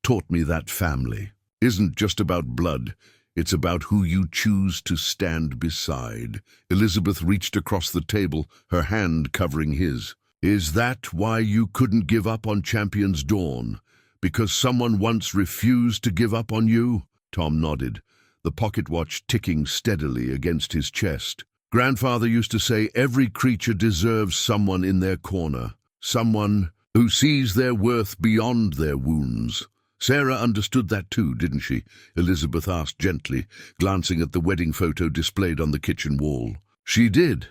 Taught me that family isn't just about blood. It's about who you choose to stand beside. Elizabeth reached across the table, her hand covering his. Is that why you couldn't give up on Champion's Dawn? Because someone once refused to give up on you? Tom nodded, the pocket watch ticking steadily against his chest. Grandfather used to say every creature deserves someone in their corner, someone who sees their worth beyond their wounds. Sarah understood that too, didn't she? Elizabeth asked gently, glancing at the wedding photo displayed on the kitchen wall. She did.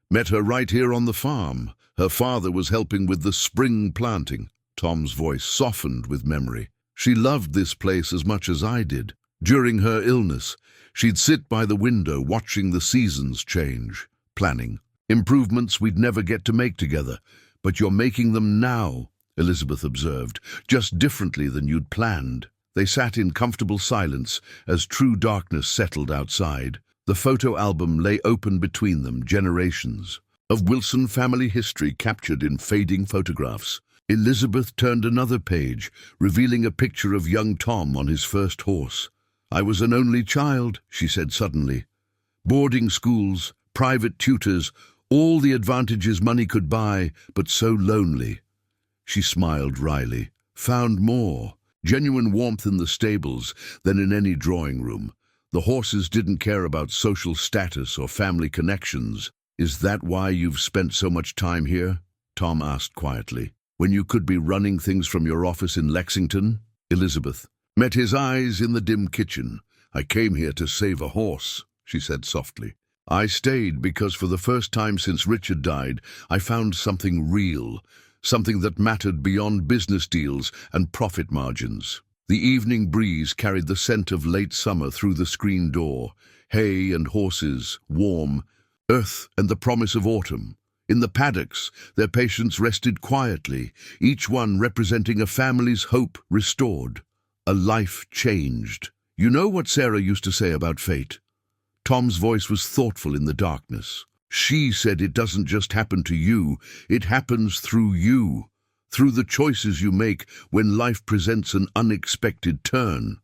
Met her right here on the farm. Her father was helping with the spring planting. Tom's voice softened with memory. She loved this place as much as I did. During her illness, she'd sit by the window watching the seasons change, planning. Improvements we'd never get to make together. But you're making them now, Elizabeth observed, just differently than you'd planned. They sat in comfortable silence as true darkness settled outside. The photo album lay open between them, generations of Wilson family history captured in fading photographs. Elizabeth turned another page, revealing a picture of young Tom on his first horse. I was an only child, she said suddenly. Boarding schools, private tutors, all the advantages money could buy, but so lonely. She smiled wryly. Found more, genuine warmth in the stables than in any drawing room. The horses didn't care about social status or family connections. Is that why you've spent so much time here? Tom asked quietly. When you could be running things from your office in Lexington? Elizabeth met his eyes in the dim kitchen. I came here to save a horse, she said softly. I stayed because for the first time since Richard died, I found something real. Something that mattered beyond business deals and profit margins. The evening breeze carried the scent of late summer through the screen door, hay and horses, warm, earth and the promise of autumn. In the paddocks, their patients rested quietly, each one representing a family's hope restored, a life changed. You know what Sarah used to say about fate? Tom's voice was thoughtful in the darkness. She said it doesn't just happen to you, it happens through you, through the choices you make when life presents an unexpected turn.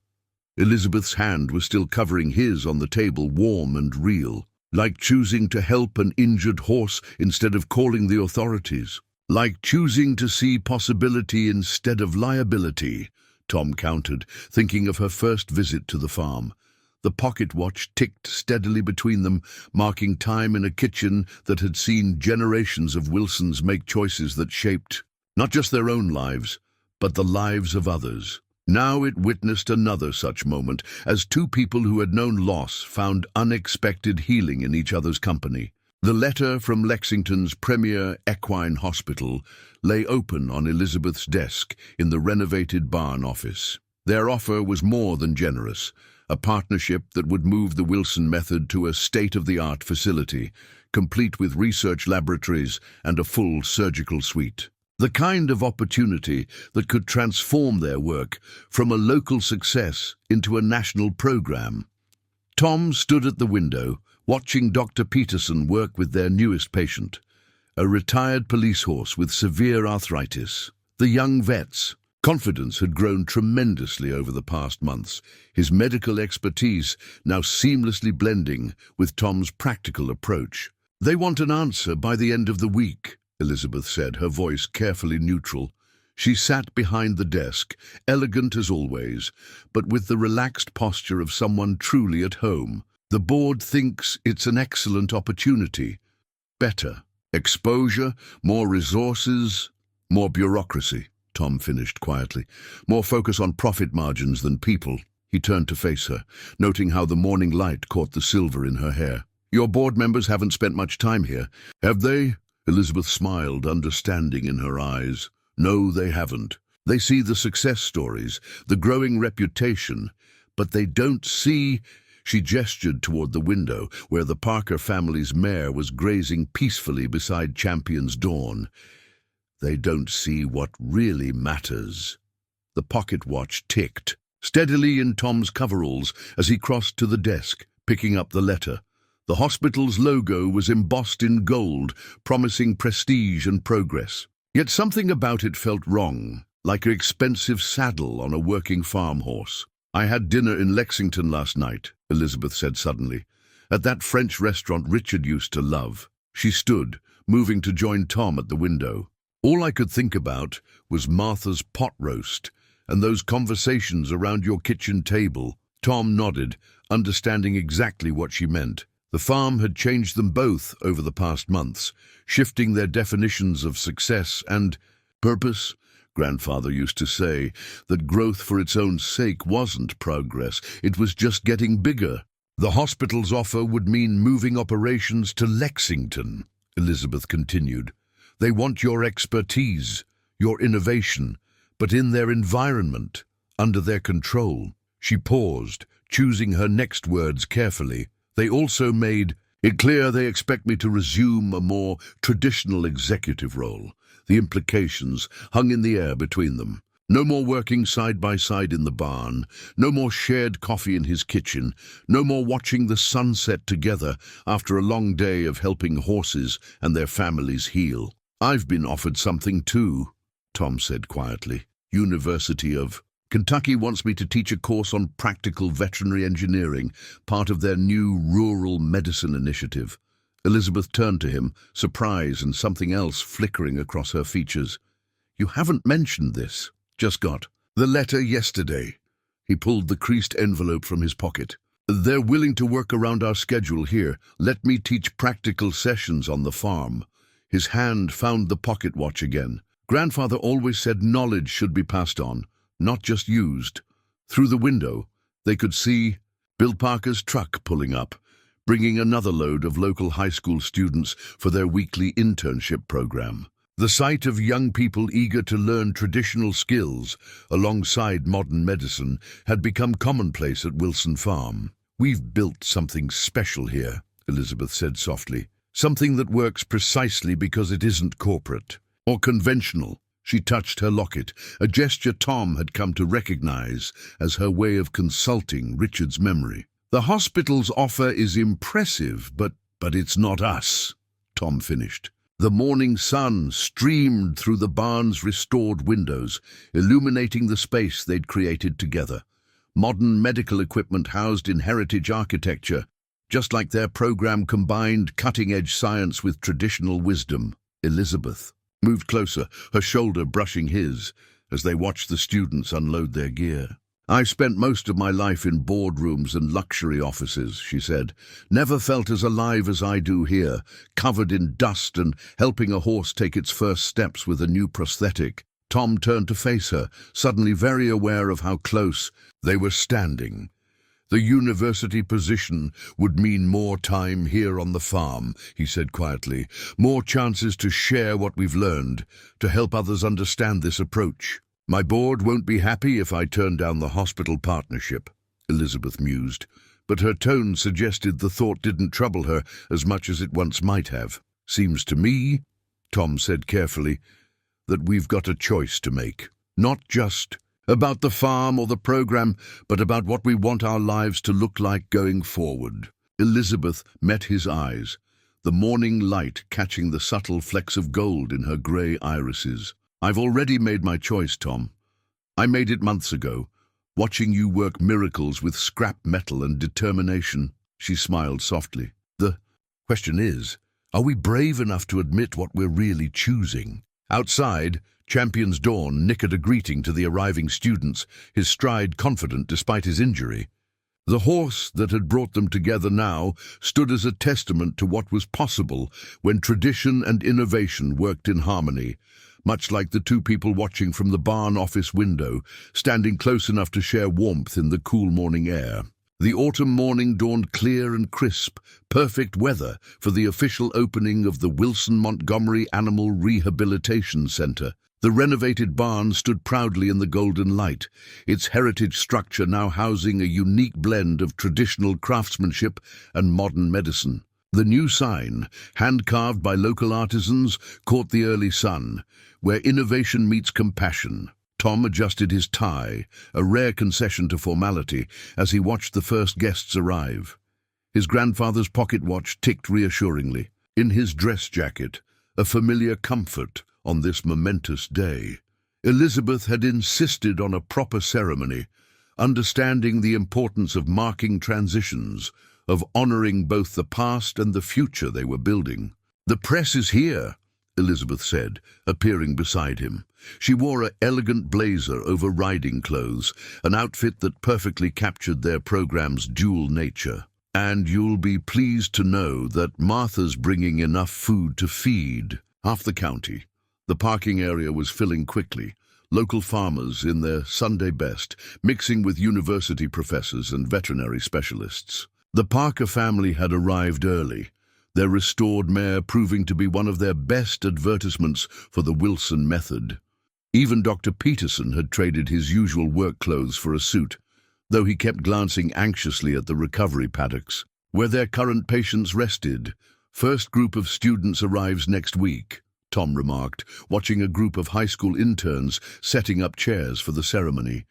Elizabeth's hand was still covering his on the table, warm and real, like choosing to help an injured horse instead of calling the authorities. Like choosing to see possibility instead of liability, Tom countered, thinking of her first visit to the farm. The pocket watch ticked steadily between them, marking time in a kitchen that had seen generations of Wilsons make choices that shaped not just their own lives, but the lives of others. Now it witnessed another such moment, as two people who had known loss found unexpected healing in each other's company. The letter from Lexington's premier equine hospital lay open on Elizabeth's desk in the renovated barn office. Their offer was more than generous, a partnership that would move the Wilson method to a state-of-the-art facility, complete with research laboratories and a full surgical suite. The kind of opportunity that could transform their work from a local success into a national program. Tom stood at the window, watching Dr. Peterson work with their newest patient, a retired police horse with severe arthritis. The young vet's confidence had grown tremendously over the past months, his medical expertise now seamlessly blending with Tom's practical approach. "They want an answer by the end of the week," Elizabeth said, her voice carefully neutral. She sat behind the desk, elegant as always, but with the relaxed posture of someone truly at home. "The board thinks it's an excellent opportunity. Better exposure, more resources, more bureaucracy," Tom finished quietly. "More focus on profit margins than people." He turned to face her, noting how the morning light caught the silver in her hair. "Your board members haven't spent much time here, have they?" Elizabeth smiled, understanding in her eyes. "No, they haven't. They see the success stories, the growing reputation, but they don't see—" She gestured toward the window, where the Parker family's mare was grazing peacefully beside Champion's Dawn. "They don't see what really matters." The pocket watch ticked steadily in Tom's coveralls as he crossed to the desk, picking up the letter. The hospital's logo was embossed in gold, promising prestige and progress. Yet something about it felt wrong, like an expensive saddle on a working farm horse. "I had dinner in Lexington last night," Elizabeth said suddenly, "at that French restaurant Richard used to love." She stood, moving to join Tom at the window. "All I could think about was Martha's pot roast and those conversations around your kitchen table." Tom nodded, understanding exactly what she meant. The farm had changed them both over the past months, shifting their definitions of success and purpose. Grandfather used to say that growth for its own sake wasn't progress, it was just getting bigger. "The hospital's offer would mean moving operations to Lexington," Elizabeth continued. "They want your expertise, your innovation, but in their environment, under their control." She paused, choosing her next words carefully. "They also made it clear they expect me to resume a more traditional executive role." The implications hung in the air between them. No more working side by side in the barn, no more shared coffee in his kitchen, no more watching the sunset together after a long day of helping horses and their families heal. "I've been offered something too," Tom said quietly. "University of Kentucky wants me to teach a course on practical veterinary engineering, part of their new rural medicine initiative." Elizabeth turned to him, surprise and something else flickering across her features. "You haven't mentioned this." "Just got the letter yesterday." He pulled the creased envelope from his pocket. "They're willing to work around our schedule here. Let me teach practical sessions on the farm." His hand found the pocket watch again. "Grandfather always said knowledge should be passed on, not just used." Through the window, they could see Bill Parker's truck pulling up, bringing another load of local high school students for their weekly internship program. The sight of young people eager to learn traditional skills alongside modern medicine had become commonplace at Wilson Farm. "We've built something special here," Elizabeth said softly. "Something that works precisely because it isn't corporate or conventional." She touched her locket, a gesture Tom had come to recognize as her way of consulting Richard's memory. "The hospital's offer is impressive, but it's not us," Tom finished. The morning sun streamed through the barn's restored windows, illuminating the space they'd created together. Modern medical equipment housed in heritage architecture, just like their program combined cutting-edge science with traditional wisdom. Elizabeth moved closer, her shoulder brushing his, as they watched the students unload their gear. "I spent most of my life in boardrooms and luxury offices," she said. "Never felt as alive as I do here, covered in dust and helping a horse take its first steps with a new prosthetic." Tom turned to face her, suddenly very aware of how close they were standing. "The university position would mean more time here on the farm," he said quietly. "More chances to share what we've learned, to help others understand this approach. My board won't be happy if I turn down the hospital partnership," Elizabeth mused, but her tone suggested the thought didn't trouble her as much as it once might have. "Seems to me," Tom said carefully, "that we've got a choice to make. Not just about the farm or the program, but about what we want our lives to look like going forward." Elizabeth met his eyes, the morning light catching the subtle flecks of gold in her grey irises. "I've already made my choice, Tom. I made it months ago, watching you work miracles with scrap metal and determination." She smiled softly. "The question is, are we brave enough to admit what we're really choosing?" Outside, Champion's Dawn nickered a greeting to the arriving students, his stride confident despite his injury. The horse that had brought them together now stood as a testament to what was possible when tradition and innovation worked in harmony, much like the two people watching from the barn office window, standing close enough to share warmth in the cool morning air. The autumn morning dawned clear and crisp, perfect weather for the official opening of the Wilson Montgomery Animal Rehabilitation Center. The renovated barn stood proudly in the golden light, its heritage structure now housing a unique blend of traditional craftsmanship and modern medicine. The new sign, hand-carved by local artisans, caught the early sun, where innovation meets compassion. Tom adjusted his tie, a rare concession to formality, as he watched the first guests arrive. His grandfather's pocket watch ticked reassuringly. In his dress jacket, a familiar comfort on this momentous day. Elizabeth had insisted on a proper ceremony, understanding the importance of marking transitions, of honoring both the past and the future they were building. "The press is here," Elizabeth said, appearing beside him. She wore an elegant blazer over riding clothes, an outfit that perfectly captured their program's dual nature. "And you'll be pleased to know that Martha's bringing enough food to feed half the county." The parking area was filling quickly, local farmers in their Sunday best, mixing with university professors and veterinary specialists. The Parker family had arrived early, their restored mare proving to be one of their best advertisements for the Wilson method. Even Dr. Peterson had traded his usual work clothes for a suit, though he kept glancing anxiously at the recovery paddocks, where their current patients rested. "First group of students arrives next week," Tom remarked, watching a group of high school interns setting up chairs for the ceremony.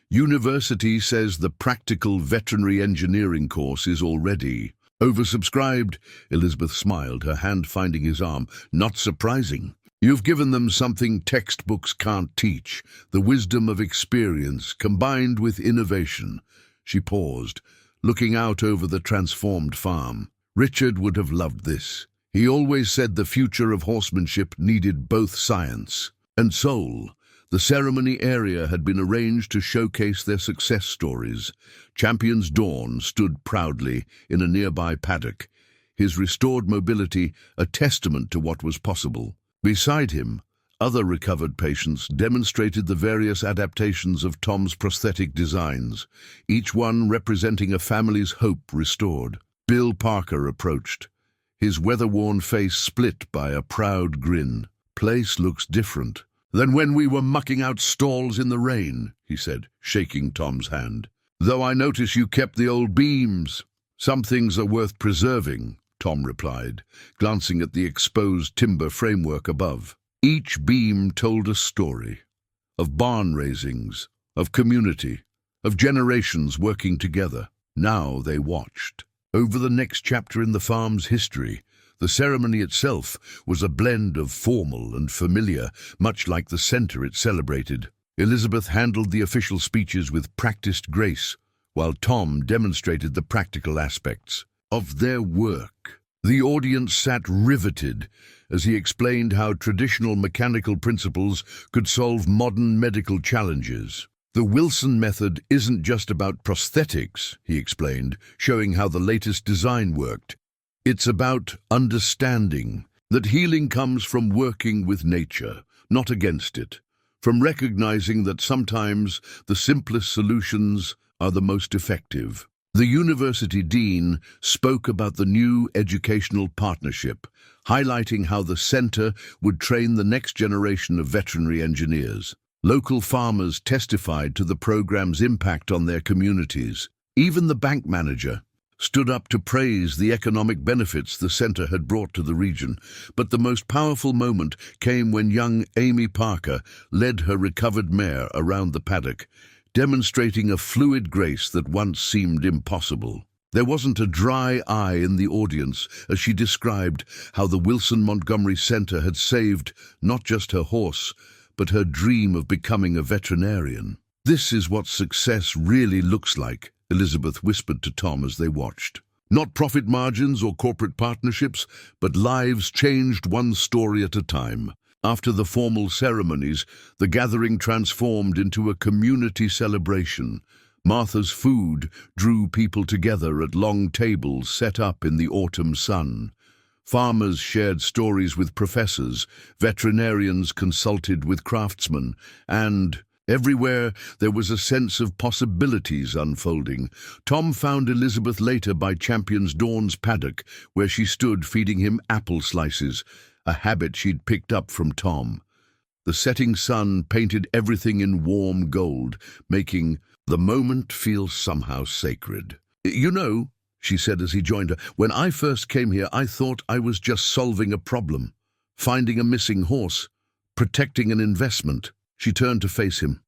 "University says the practical veterinary engineering course is already oversubscribed." Elizabeth smiled, her hand finding his arm. "Not surprising. You've given them something textbooks can't teach, the wisdom of experience combined with innovation." She paused, looking out over the transformed farm. "Richard would have loved this. He always said the future of horsemanship needed both science and soul." The ceremony area had been arranged to showcase their success stories. Champion's Dawn stood proudly in a nearby paddock, his restored mobility a testament to what was possible. Beside him, other recovered patients demonstrated the various adaptations of Tom's prosthetic designs, each one representing a family's hope restored. Bill Parker approached, his weather-worn face split by a proud grin. "Place looks different than when we were mucking out stalls in the rain," he said, shaking Tom's hand. "Though I notice you kept the old beams." "Some things are worth preserving," Tom replied, glancing at the exposed timber framework above. Each beam told a story, of barn raisings, of community, of generations working together. Now they watched over the next chapter in the farm's history. The ceremony itself was a blend of formal and familiar, much like the center it celebrated. Elizabeth handled the official speeches with practiced grace, while Tom demonstrated the practical aspects of their work. The audience sat riveted as he explained how traditional mechanical principles could solve modern medical challenges. The Wilson method isn't just about prosthetics, he explained, showing how the latest design worked. It's about understanding that healing comes from working with nature, not against it, from recognizing that sometimes the simplest solutions are the most effective. The university dean spoke about the new educational partnership, highlighting how the center would train the next generation of veterinary engineers. Local farmers testified to the program's impact on their communities. Even the bank manager stood up to praise the economic benefits the center had brought to the region. But the most powerful moment came when young Amy Parker led her recovered mare around the paddock, demonstrating a fluid grace that once seemed impossible. There wasn't a dry eye in the audience as she described how the Wilson Montgomery Center had saved not just her horse, but her dream of becoming a veterinarian. "This is what success really looks like," Elizabeth whispered to Tom as they watched. "Not profit margins or corporate partnerships, but lives changed one story at a time." After the formal ceremonies, the gathering transformed into a community celebration. Martha's food drew people together at long tables set up in the autumn sun. Farmers shared stories with professors, veterinarians consulted with craftsmen, and everywhere there was a sense of possibilities unfolding. Tom found Elizabeth later by Champion's Dawn's paddock, where she stood feeding him apple slices, a habit she'd picked up from Tom. The setting sun painted everything in warm gold, making the moment feel somehow sacred. "You know," she said as he joined her, "when I first came here, I thought I was just solving a problem, finding a missing horse, protecting an investment." She turned to face him,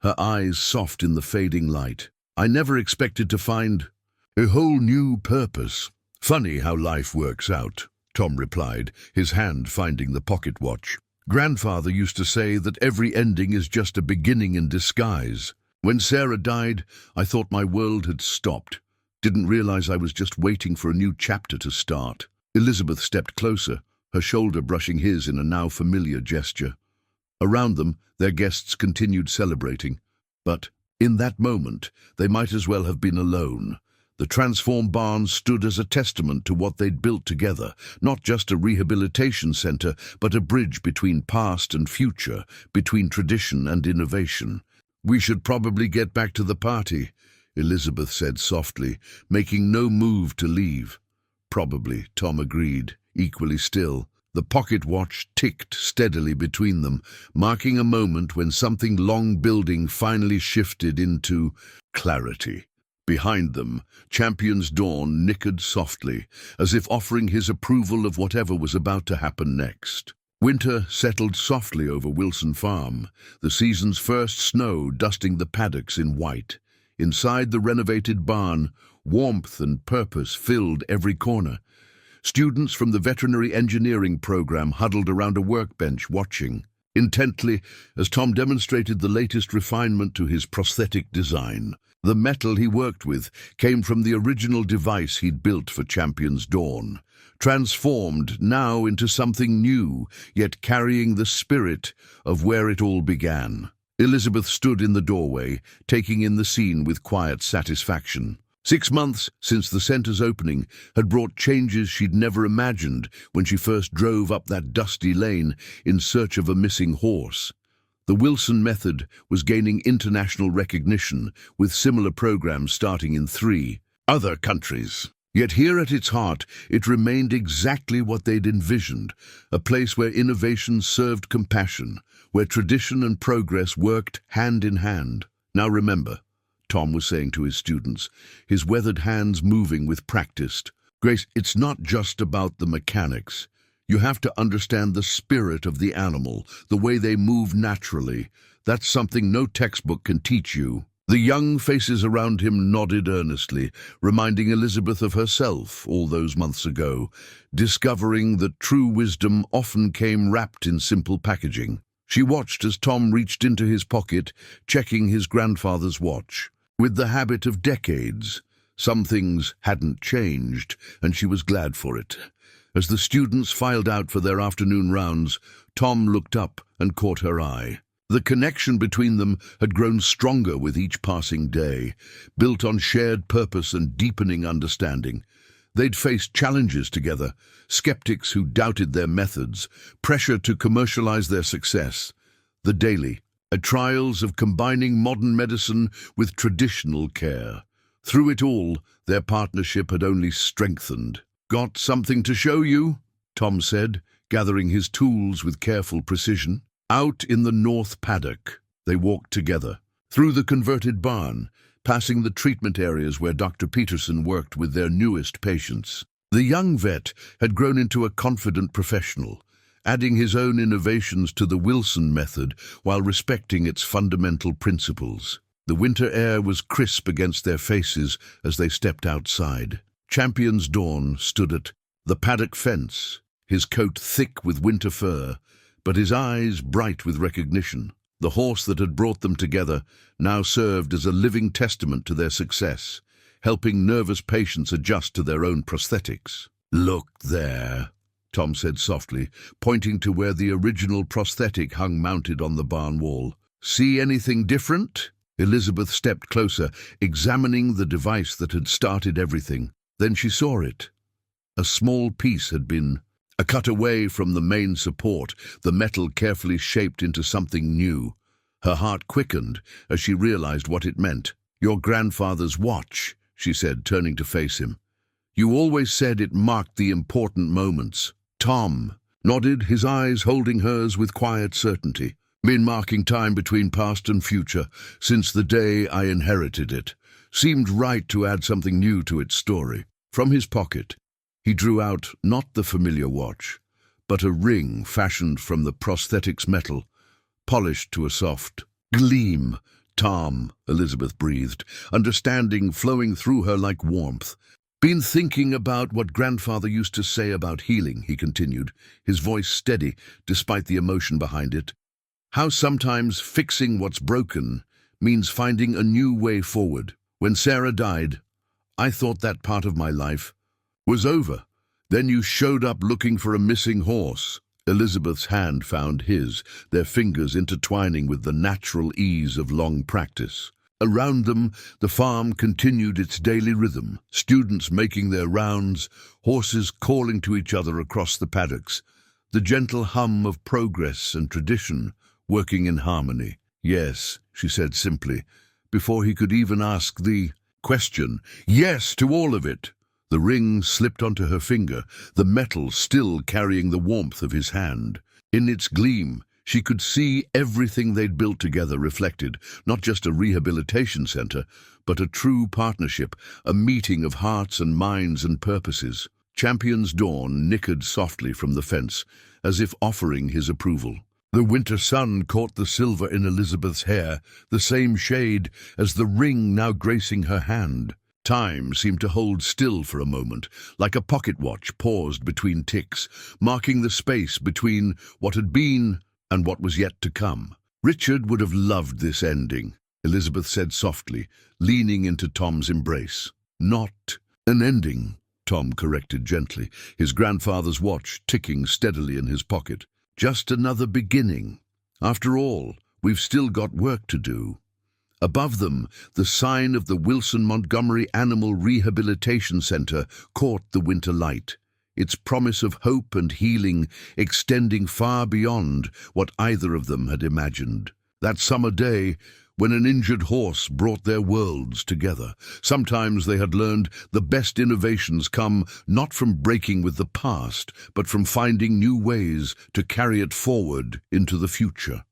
her eyes soft in the fading light. "I never expected to find a whole new purpose." "Funny how life works out," Tom replied, his hand finding the pocket watch. "Grandfather used to say that every ending is just a beginning in disguise. When Sarah died, I thought my world had stopped. Didn't realize I was just waiting for a new chapter to start." Elizabeth stepped closer, her shoulder brushing his in a now familiar gesture. Around them, their guests continued celebrating. But in that moment, they might as well have been alone. The transformed barn stood as a testament to what they'd built together, not just a rehabilitation center, but a bridge between past and future, between tradition and innovation. "We should probably get back to the party," Elizabeth said softly, making no move to leave. "Probably," Tom agreed, equally still. The pocket watch ticked steadily between them, marking a moment when something long building finally shifted into clarity. Behind them, Champion's Dawn nickered softly, as if offering his approval of whatever was about to happen next. Winter settled softly over Wilson Farm, the season's first snow dusting the paddocks in white. Inside the renovated barn, warmth and purpose filled every corner. Students from the veterinary engineering program huddled around a workbench watching intently as Tom demonstrated the latest refinement to his prosthetic design. The metal he worked with came from the original device he'd built for Champion's Dawn, transformed now into something new, yet carrying the spirit of where it all began. Elizabeth stood in the doorway, taking in the scene with quiet satisfaction. 6 months since the center's opening had brought changes she'd never imagined when she first drove up that dusty lane in search of a missing horse. The Wilson method was gaining international recognition, with similar programs starting in 3 other countries. Yet here at its heart, it remained exactly what they'd envisioned, a place where innovation served compassion, where tradition and progress worked hand in hand. "Now remember," Tom was saying to his students, his weathered hands moving with practice, "Grace, it's not just about the mechanics. You have to understand the spirit of the animal, the way they move naturally. That's something no textbook can teach you." The young faces around him nodded earnestly, reminding Elizabeth of herself all those months ago, discovering that true wisdom often came wrapped in simple packaging. She watched as Tom reached into his pocket, checking his grandfather's watch. With the habit of decades, some things hadn't changed, and she was glad for it. As the students filed out for their afternoon rounds, Tom looked up and caught her eye. The connection between them had grown stronger with each passing day, built on shared purpose and deepening understanding. They'd faced challenges together, skeptics who doubted their methods, pressure to commercialize their success. The daily, trials of combining modern medicine with traditional care. Through it all, their partnership had only strengthened. "Got something to show you?" Tom said, gathering his tools with careful precision. Out in the north paddock, they walked together, through the converted barn, passing the treatment areas where Dr. Peterson worked with their newest patients. The young vet had grown into a confident professional, adding his own innovations to the Wilson method while respecting its fundamental principles. The winter air was crisp against their faces as they stepped outside. Champion's Dawn stood at the paddock fence, his coat thick with winter fur, but his eyes bright with recognition. The horse that had brought them together now served as a living testament to their success, helping nervous patients adjust to their own prosthetics. "Look there," Tom said softly, pointing to where the original prosthetic hung mounted on the barn wall. "See anything different?" Elizabeth stepped closer, examining the device that had started everything. Then she saw it. A small piece had been cut away from the main support, the metal carefully shaped into something new. Her heart quickened as she realized what it meant. "Your grandfather's watch," she said, turning to face him. "You always said it marked the important moments." Tom nodded, his eyes holding hers with quiet certainty. "Been marking time between past and future since the day I inherited it. Seemed right to add something new to its story." From his pocket, he drew out not the familiar watch, but a ring fashioned from the prosthetic's metal, polished to a soft gleam. "Tom," Elizabeth breathed, understanding flowing through her like warmth. "Been thinking about what grandfather used to say about healing," he continued, his voice steady despite the emotion behind it. "How sometimes fixing what's broken means finding a new way forward. When Sarah died, I thought that part of my life was over. Then you showed up looking for a missing horse." Elizabeth's hand found his, their fingers intertwining with the natural ease of long practice. Around them, the farm continued its daily rhythm, students making their rounds, horses calling to each other across the paddocks, the gentle hum of progress and tradition working in harmony. "Yes," she said simply, before he could even ask the question. "Yes to all of it." The ring slipped onto her finger, the metal still carrying the warmth of his hand. In its gleam, she could see everything they'd built together reflected, not just a rehabilitation center, but a true partnership, a meeting of hearts and minds and purposes. Champion's Dawn nickered softly from the fence, as if offering his approval. The winter sun caught the silver in Elizabeth's hair, the same shade as the ring now gracing her hand. Time seemed to hold still for a moment, like a pocket watch paused between ticks, marking the space between what had been and what was yet to come. "Richard would have loved this ending," Elizabeth said softly, leaning into Tom's embrace. "Not an ending," Tom corrected gently, his grandfather's watch ticking steadily in his pocket. "Just another beginning. After all, we've still got work to do." Above them, the sign of the Wilson Montgomery Animal Rehabilitation Center caught the winter light, its promise of hope and healing extending far beyond what either of them had imagined. That summer day, when an injured horse brought their worlds together, sometimes they had learned the best innovations come not from breaking with the past, but from finding new ways to carry it forward into the future.